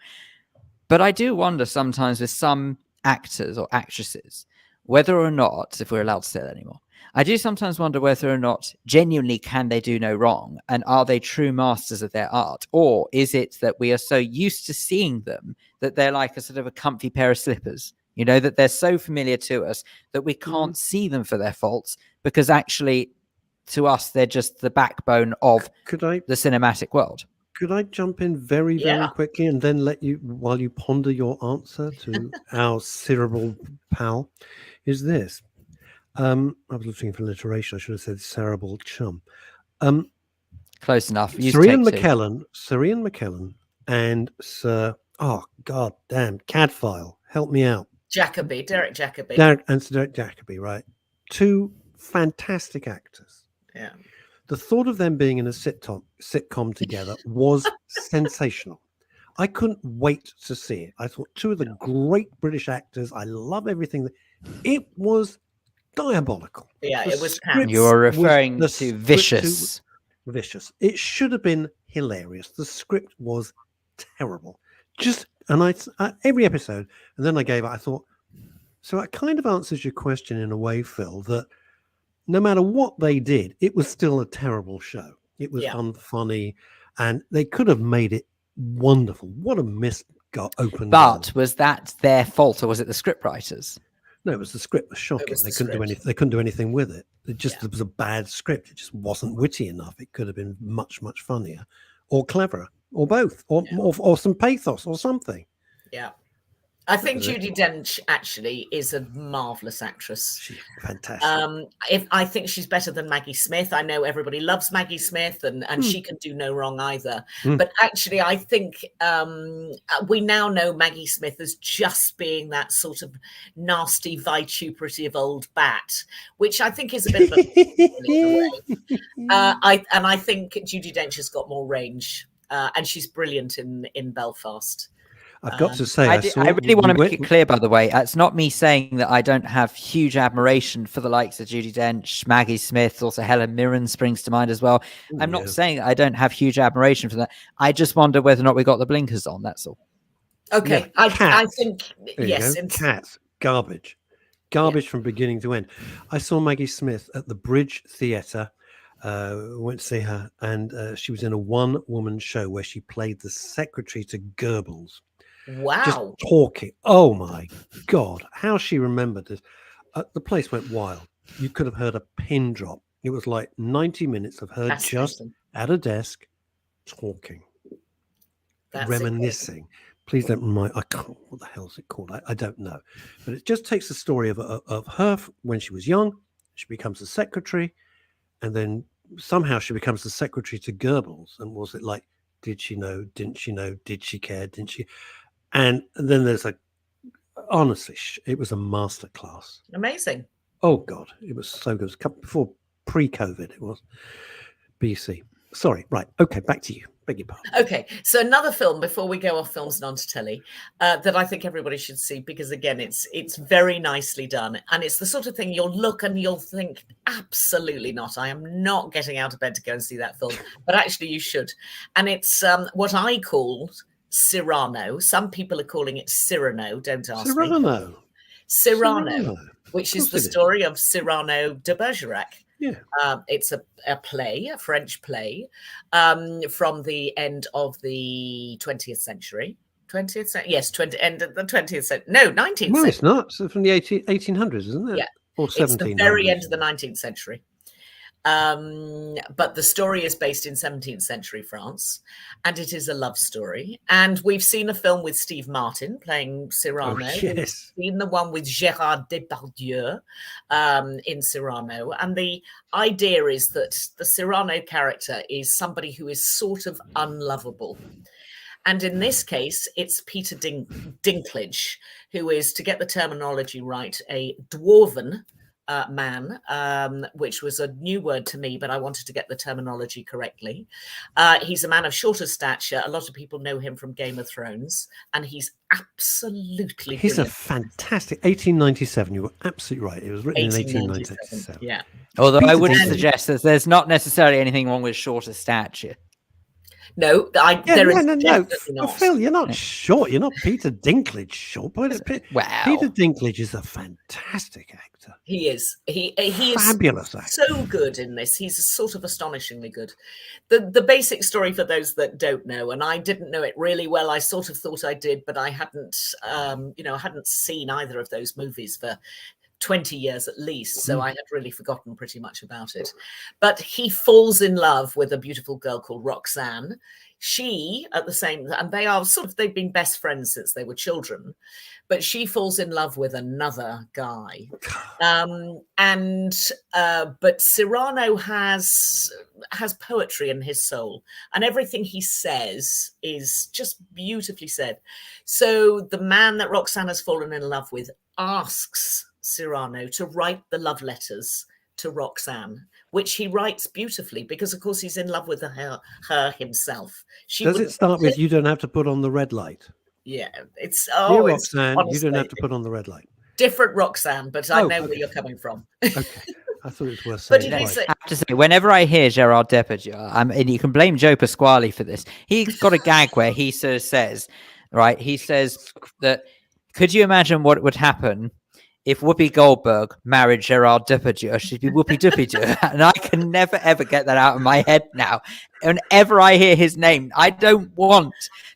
B: But I do wonder sometimes with some actors or actresses whether or not, if we're allowed to say that anymore, I do sometimes wonder whether or not genuinely can they do no wrong, and are they true masters of their art? Or is it that we are so used to seeing them that they're like a sort of a comfy pair of slippers, that they're so familiar to us that we can't see them for their faults, because actually to us, they're just the backbone of the cinematic world.
A: Could I jump in very quickly and then let you, while you ponder your answer to our cerebral pal, is this. I was looking for alliteration. I should have said cerebral chum.
B: Close enough.
A: Ciarán McKellen and Sir, Cadfael, help me out.
C: Derek Jacobi.
A: Derek Jacobi, right? 2 fantastic actors.
C: Yeah.
A: The thought of them being in a sitcom together was sensational. I couldn't wait to see it. I thought 2 of the great British actors. I love everything. It was diabolical.
C: Yeah, it was.
B: You are referring to Vicious.
A: Vicious. It should have been hilarious. The script was terrible. Every episode, and then I gave up. I thought, so it kind of answers your question in a way, Phil, that no matter what they did, it was still a terrible show. It was unfunny, and they could have made it wonderful. What a missed open.
B: But was that their fault, or was it the scriptwriters?
A: No, it was the script was shocking. They couldn't do anything. They couldn't do anything with it. It was a bad script. It just wasn't witty enough. It could have been much, much funnier, or cleverer, or both, or some pathos, or something.
C: Yeah, I think Judi Dench actually is a marvelous actress.
A: She's fantastic.
C: I think she's better than Maggie Smith. I know everybody loves Maggie Smith, and she can do no wrong either. But actually, I think we now know Maggie Smith as just being that sort of nasty, vituperative old bat, which I think is a bit of a I think Judi Dench has got more range, and she's brilliant in Belfast.
A: I've got to say,
B: I really want to make it clear, by the way, it's not me saying that I don't have huge admiration for the likes of Judi Dench, Maggie Smith, also Helen Mirren springs to mind as well. I'm not saying that I don't have huge admiration for that. I just wonder whether or not we got the blinkers on, that's all.
C: Okay, I think, yes.
A: Cats, garbage from beginning to end. I saw Maggie Smith at the Bridge Theatre. Went to see her, and she was in a one-woman show where she played the secretary to Goebbels.
C: Wow.
A: Just talking. Oh my God. How she remembered this. The place went wild. You could have heard a pin drop. It was like 90 minutes of her just at a desk talking, reminiscing, Please don't remind. I can't. What the hell is it called? I don't know. But it just takes the story of her when she was young. She becomes a secretary, and then somehow she becomes the secretary to Goebbels. And was it like, did she know? Didn't she know? Did she care? Didn't she? And then there's honestly, it was a masterclass.
C: Amazing.
A: Oh God, it was so good. It was before pre-COVID. It was BC. Sorry. Right. Okay. Back to you. Beg your pardon.
C: Okay, so another film before we go off films and onto telly that I think everybody should see, because again, it's very nicely done, and it's the sort of thing you'll look and you'll think, absolutely not. I am not getting out of bed to go and see that film, but actually you should. And it's what I called Cyrano. Some people are calling it Cyrano. Don't ask me. Cyrano, which is the story of Cyrano de Bergerac.
A: Yeah.
C: It's a play, a French play, from the end of the 20th century. 20th century? Yes, end of the 20th century. No, 19th century.
A: No, it's not. It's from the 1800s, isn't it?
C: Yeah.
A: Or 1700s.
C: It's the very end of the 19th century. But the story is based in 17th century France, and it is a love story. And we've seen a film with Steve Martin playing Cyrano.
A: Oh, yes.
C: We've seen the one with Gérard Depardieu in Cyrano. And the idea is that the Cyrano character is somebody who is sort of unlovable. And in this case, it's Peter Dinklage, who is, to get the terminology right, a dwarven man, which was a new word to me, but I wanted to get the terminology correctly. He's a man of shorter stature. A lot of people know him from Game of Thrones, and he's absolutely
A: He's
C: brilliant.
A: a fantastic 1897. You were absolutely right. It was written in 1897.
C: Yeah.
B: Although
A: Peter
B: I would
A: Dinklage.
B: suggest that there's not necessarily anything wrong with shorter stature.
C: No, there is definitely
A: Well,
C: not.
A: Phil, you're not short. You're not Peter Dinklage short. But
B: Wow.
A: Peter Dinklage is a fantastic actor.
C: He is. He is
A: Fabulous actor.
C: so good in this. He's sort of astonishingly good. The basic story, for those that don't know, and I didn't know it really well. I sort of thought I did, but I hadn't, hadn't seen either of those movies for 20 years at least. So I had really forgotten pretty much about it. But he falls in love with a beautiful girl called Roxanne. She, at the same, and they are they've been best friends since they were children, but she falls in love with another guy. But Cyrano has poetry in his soul, and everything he says is just beautifully said. So the man that Roxanne has fallen in love with asks Cyrano to write the love letters to Roxanne, which he writes beautifully, because of course he's in love with her himself.
A: Does it start with "You don't have to put on the red light"?
C: Yeah, it's
A: Dear Roxanne, you don't have to put on the red light.
C: Different Roxanne, but I know where you're coming from.
A: Okay, I thought it was worth saying.
C: But
B: I have to say, whenever I hear Gérard Depardieu, and you can blame Joe Pasquale for this, he's got a gag where he sort of says, right? He says that, could you imagine what would happen if Whoopi Goldberg married Gérard Depardieu? She'd be Whoopi Duppy-Doo. And I can never, ever get that out of my head now. Whenever I hear his name, I don't want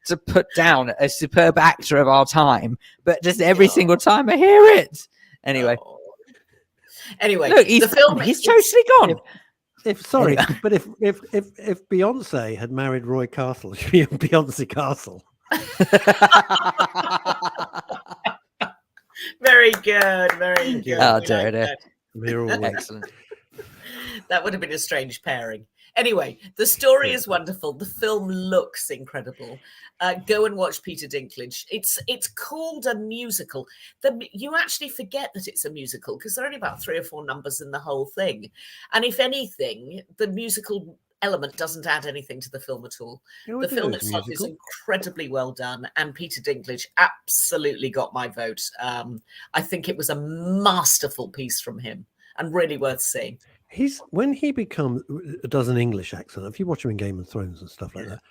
B: to put down a superb actor of our time, but just every single time I hear it. Anyway.
C: Anyway,
B: look,
C: the film
B: he's totally gone.
A: But if Beyonce had married Roy Castle, she'd be Beyonce Castle.
C: Very good, very good.
B: Oh, dear.
A: Excellent.
C: That would have been a strange pairing. Anyway, the story is wonderful. The film looks incredible. Go and watch Peter Dinklage. It's called a musical. You actually forget that it's a musical because there are only about 3 or 4 numbers in the whole thing. And if anything, the musical element doesn't add anything to the film at all. The film itself is incredibly well done, and Peter Dinklage absolutely got my vote. I think it was a masterful piece from him and really worth seeing.
A: When he does an English accent, if you watch him in Game of Thrones and stuff like that,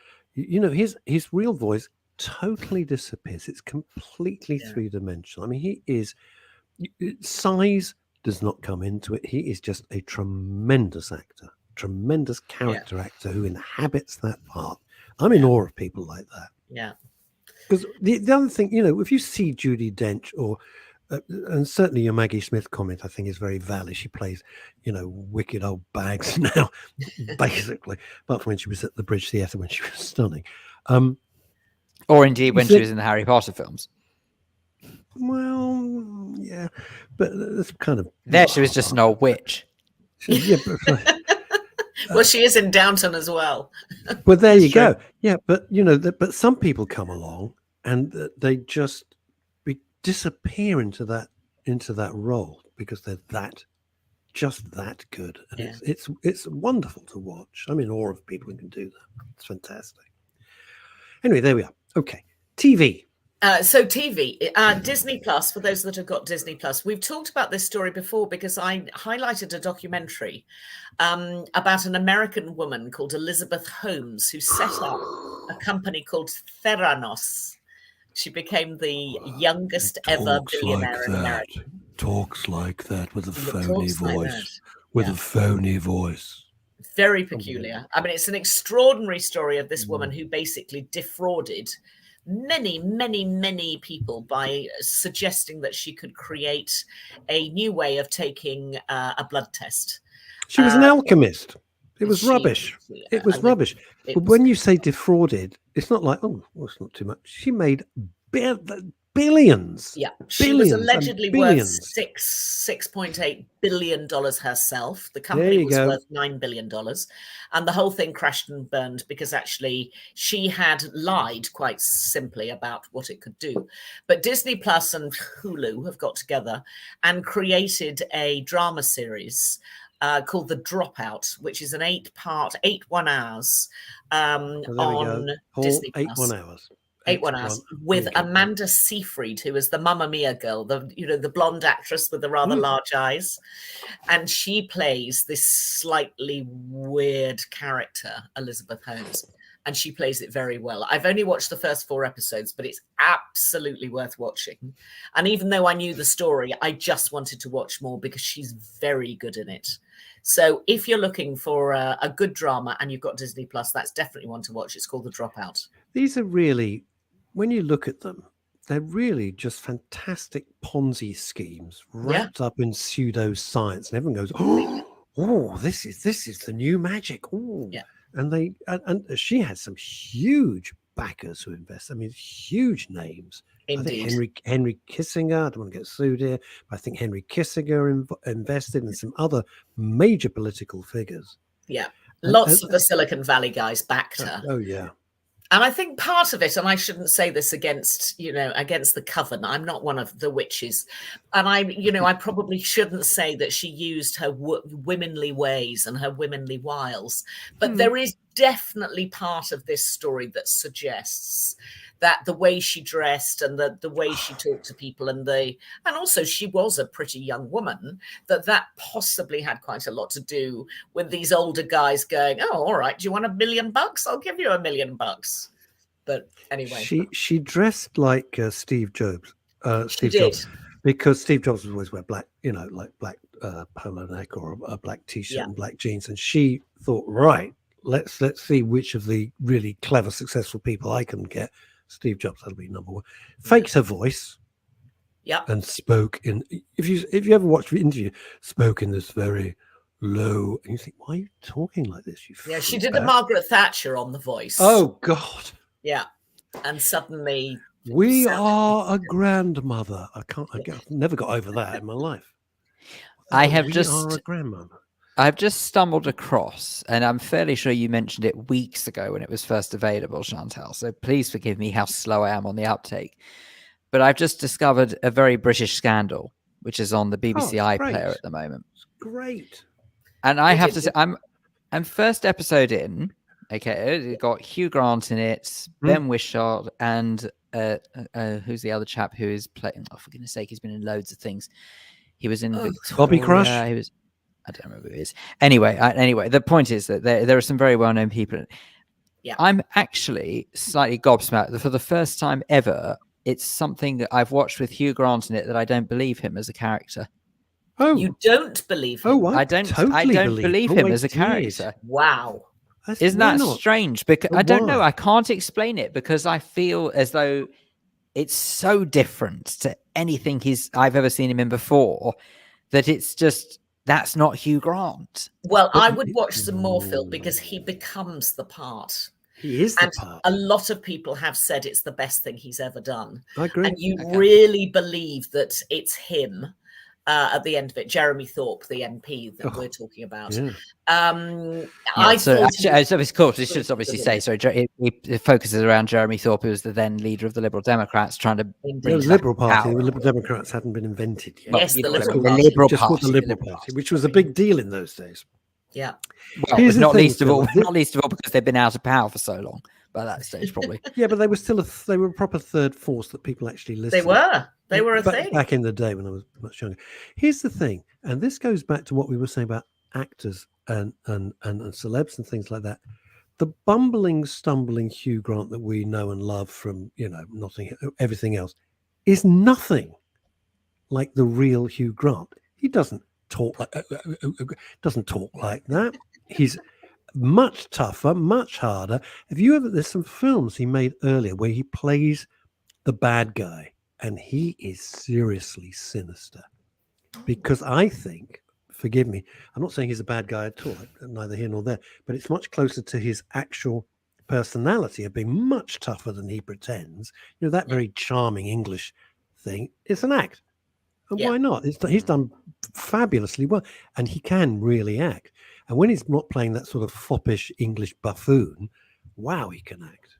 A: his real voice totally disappears. It's completely three-dimensional. I mean, he is, size does not come into it. He is just a tremendous actor. Tremendous character actor who inhabits that part. I'm in awe of people like that.
C: Yeah.
A: Because the other thing, if you see Judi Dench and certainly your Maggie Smith comment, I think is very valid. She plays, wicked old bags now, basically, apart from when she was at the Bridge Theatre when she was stunning.
B: Or indeed when she was in the Harry Potter films.
A: Well, yeah, but that's kind of...
B: There she was just an old witch.
A: Yeah, but...
C: well, she is in Downton as well.
A: Well, there you go. Yeah, but but some people come along and they just disappear into that role because they're just that good, and it's wonderful to watch. I'm in awe of people who can do that. It's fantastic. Anyway, there we are. Okay, TV.
C: So TV, Disney Plus, for those that have got Disney Plus. We've talked about this story before because I highlighted a documentary about an American woman called Elizabeth Holmes who set up a company called Theranos. She became the youngest ever billionaire in America.
A: Talks like that with a phony voice. With a phony voice.
C: Very peculiar. I mean, it's an extraordinary story of this woman who basically defrauded many, many, many people by suggesting that she could create a new way of taking a blood test.
A: She was an alchemist. It was rubbish. It was rubbish. But when you say defrauded, it's not like, oh, well, it's not too much. She made billions.
C: Yeah, she was allegedly worth $6.8 billion herself. The company was worth $9 billion. And the whole thing crashed and burned because actually she had lied quite simply about what it could do. But Disney Plus and Hulu have got together and created a drama series called The Dropout, which is an 8-part, 8 1-hours on Disney Plus.
A: 8 1 hours.
C: 8 1 hours with Amanda Seyfried, who is the Mamma Mia girl, the blonde actress with the rather large eyes, and she plays this slightly weird character, Elizabeth Holmes, and she plays it very well. I've only watched the first 4 episodes, but it's absolutely worth watching. And even though I knew the story, I just wanted to watch more because she's very good in it. So if you're looking for a good drama and you've got Disney Plus, that's definitely one to watch. It's called The Dropout.
A: These are really, when you look at them, they're really just fantastic Ponzi schemes wrapped up in pseudoscience. And everyone goes, oh, this is the new magic. Oh, yeah. And she had some huge backers who invest. I mean, huge names.
C: Indeed.
A: I think Henry Kissinger, I don't want to get sued here, but I think Henry Kissinger invested in some other major political figures.
C: Yeah. Lots of the Silicon Valley guys backed her.
A: Oh, yeah.
C: And I think part of it, and I shouldn't say this against the coven. I'm not one of the witches. And I probably shouldn't say that she used her womanly ways and her womanly wiles. But there is definitely part of this story that suggests that the way she dressed and the way she talked to people and also she was a pretty young woman, that possibly had quite a lot to do with these older guys going, oh, all right, do you want $1 million? I'll give you $1 million. But anyway,
A: she dressed like Steve Jobs. Steve Jobs, because Steve Jobs would always wear black, like black polo neck or a black t-shirt and black jeans, and she thought, right, let's see which of the really clever, successful people I can get. Steve Jobs, that'll be number one. Faked her voice, and spoke in. If you ever watched the interview, spoke in this very low, and you think, why are you talking like this?
C: Yeah, she did the Margaret Thatcher on The Voice.
A: Oh God.
C: Yeah, and suddenly
A: we are a grandmother. I've never got over that in my life.
B: Are a grandmother. I've just stumbled across, and I'm fairly sure you mentioned it weeks ago when it was first available, Chantal. So please forgive me how slow I am on the uptake. But I've just discovered a very British scandal, which is on the BBC iPlayer at the moment.
A: It's great.
B: And I have to say, I'm first episode in. Okay, it got Hugh Grant in it, Ben Whishaw, and who's the other chap who is playing? Oh, for goodness sake, he's been in loads of things. He was in Victoria.
A: Bobby Crush.
B: I don't remember who it is. Anyway, the point is that there are some very well-known people.
C: Yeah,
B: I'm actually slightly gobsmacked. For the first time ever, it's something that I've watched with Hugh Grant in it that I don't believe him as a character.
C: Oh, you don't believe him?
A: Oh, I don't
B: believe him as a character.
C: Wow.
B: Isn't that strange? Because I don't know. I can't explain it because I feel as though it's so different to anything I've ever seen him in before that it's just that's not Hugh Grant.
C: Well, I would watch some more, Phil, because he becomes the part.
A: He is the
C: And
A: part.
C: a lot of people have said it's the best thing he's ever done.
A: I agree.
C: And you really believe that it's him at the end of it, Jeremy Thorpe, the MP that we're talking about.
A: Yeah.
C: I thought
B: it's cool. We should obviously say, sorry, it focuses around Jeremy Thorpe, who was the then leader of the Liberal Democrats, trying to bring
A: the Liberal Party. The Liberal Democrats hadn't been invented yet.
C: Well, yes, the Liberal
A: Party. The Liberal Party, which was a big deal in those days.
C: Yeah.
B: Well, not least of all because they've been out of power for so long. By that stage, probably.
A: Yeah, but they were still they were a proper third force that people actually listened.
C: They were a thing
A: back in the day when I was much younger. Here's the thing, and this goes back to what we were saying about actors and celebs and things like that. The bumbling, stumbling Hugh Grant that we know and love from everything else is nothing like the real Hugh Grant. He doesn't talk like that. He's much tougher, much harder. There's some films he made earlier where he plays the bad guy, and he is seriously sinister. Because I think, forgive me, I'm not saying he's a bad guy at all, neither here nor there, but it's much closer to his actual personality of being much tougher than he pretends. That very charming English thing, it's an act. And why not? He's done fabulously well, and he can really act. And when he's not playing that sort of foppish English buffoon, wow, he can act.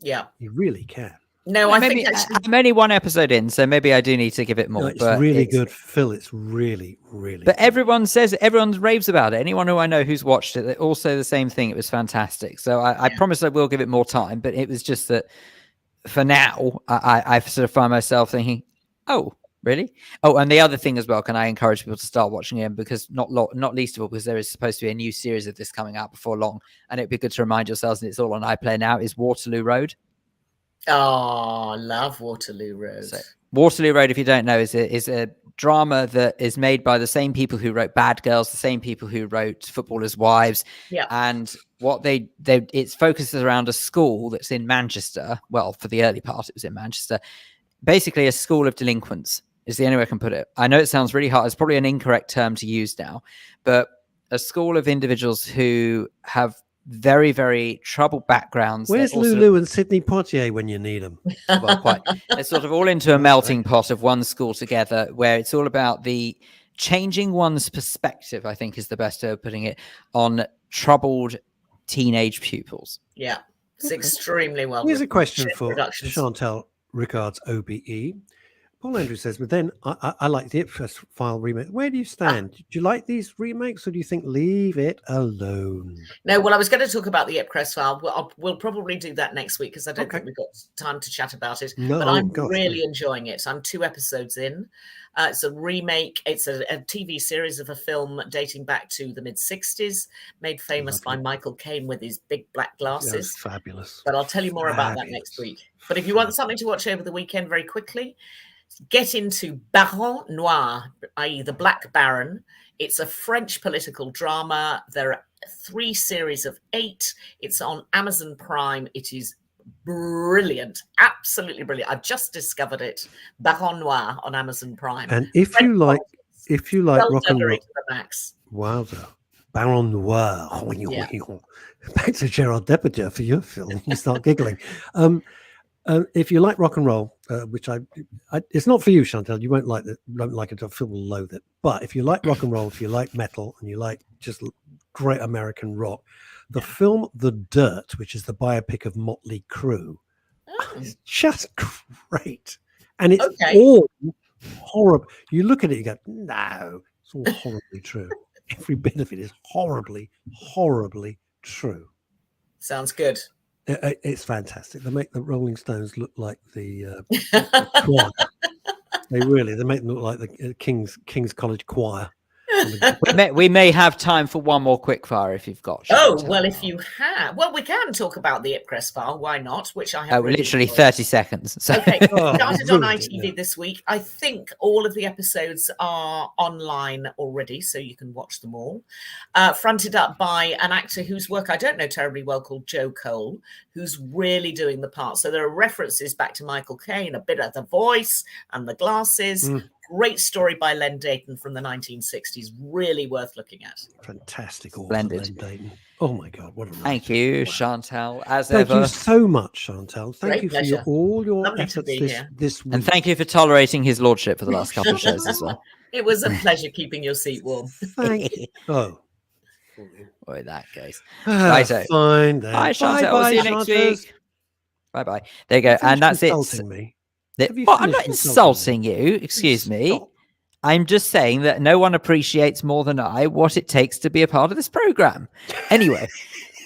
C: Yeah.
A: He really can.
C: No, I think
B: I'm only one episode in, so maybe I do need to give it more.
A: No, it's really good, Phil. It's really, really
B: But
A: good.
B: everyone raves about it. Anyone who I know who's watched it, they all say the same thing. It was fantastic. So I promise I will give it more time, but it was just that for now, I sort of find myself thinking, oh, really? Oh, and the other thing as well, can I encourage people to start watching it? Because not least of all, because there is supposed to be a new series of this coming out before long, and it'd be good to remind yourselves, and it's all on iPlayer now, is Waterloo Road.
C: Oh, love Waterloo Road.
B: So, Waterloo Road, if you don't know, is a drama that is made by the same people who wrote Bad Girls, the same people who wrote Footballers' Wives.
C: Yeah.
B: And what it focuses around a school that's in Manchester. Well, for the early part, it was in Manchester. Basically, a school of delinquents is the only way I can put it. I know it sounds really hard. It's probably an incorrect term to use now, but a school of individuals who have very, very troubled backgrounds.
A: Where's Lulu and Sidney Poitier when you need them?
B: Well, quite. They're sort of all into a melting pot of one school together, where it's all about the changing one's perspective, I think is the best way of putting it, on troubled teenage pupils.
C: Yeah, it's extremely well.
A: Here's a question for Chantal Ricard's OBE. Paul Andrews says, but then I like the Ipcress file remake. Where do you stand? Do you like these remakes, or do you think leave it alone?
C: No, well, I was going to talk about the Ipcress file. We'll probably do that next week because I don't think we've got time to chat about it.
A: No,
C: but I'm really enjoying it. I'm 2 episodes in. It's a remake. It's a TV series of a film dating back to the mid-60s, made famous by Michael Caine with his big black glasses.
A: Yeah, fabulous.
C: But I'll tell you more about that next week. But if you want something to watch over the weekend very quickly, get into Baron Noir, i.e. the Black Baron. It's a French political drama. There are 3 series of 8. It's on Amazon Prime. It is brilliant, absolutely brilliant. I've just discovered it. Baron Noir on Amazon Prime.
A: And if you like rock and roll,
C: wowza,
A: Baron Noir. Back to Gerard Depardieu for your film. You start giggling. If you like rock and roll, which I it's not for you, Chantal. You won't like it. Phil will loathe it. But if you like rock and roll, if you like metal, and you like just great American rock, the film The Dirt, which is the biopic of Motley Crue, is just great. And it's all horrible. You look at it, you go, no, it's all horribly true. Every bit of it is horribly, horribly true.
C: Sounds good.
A: It's fantastic. They make the Rolling Stones look like the choir. They make them look like the King's College Choir.
B: We may have time for one more quickfire if you've got.
C: Well, if you have, we can talk about the Ipcress file. Why not? Which I have.
B: Literally 30 seconds. So.
C: Okay, started on ITV this week. I think all of the episodes are online already, so you can watch them all. Fronted up by an actor whose work I don't know terribly well, called Joe Cole, who's really doing the part. So there are references back to Michael Caine, a bit of the voice and the glasses. Great story by Len Deighton from the 1960s. Really worth looking at.
A: Fantastic author,
B: Splendid.
A: Len Deighton. Oh my God, what a writer.
B: Thank you,
A: Wow.
B: Chantal, as
A: Thank
B: ever.
A: you so much, Chantal. Thank
C: Great
A: you for
C: pleasure.
A: all your
C: Lovely to
A: efforts
C: be here.
A: this week.
B: And thank you for tolerating his lordship for the last couple of shows as well.
C: It was a pleasure keeping your seat warm.
A: Thank you. Oh.
B: Boy, that goes.
A: Righto. Fine then.
B: Bye, Chantal. We'll see you next week. Bye-bye. There you go. And that's it.
A: Me?
B: Well, I'm not insulting you. Excuse me.
A: Stop.
B: I'm just saying that no one appreciates more than I what it takes to be a part of this program. Anyway,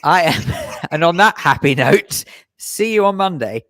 B: I am. And on that happy note, see you on Monday.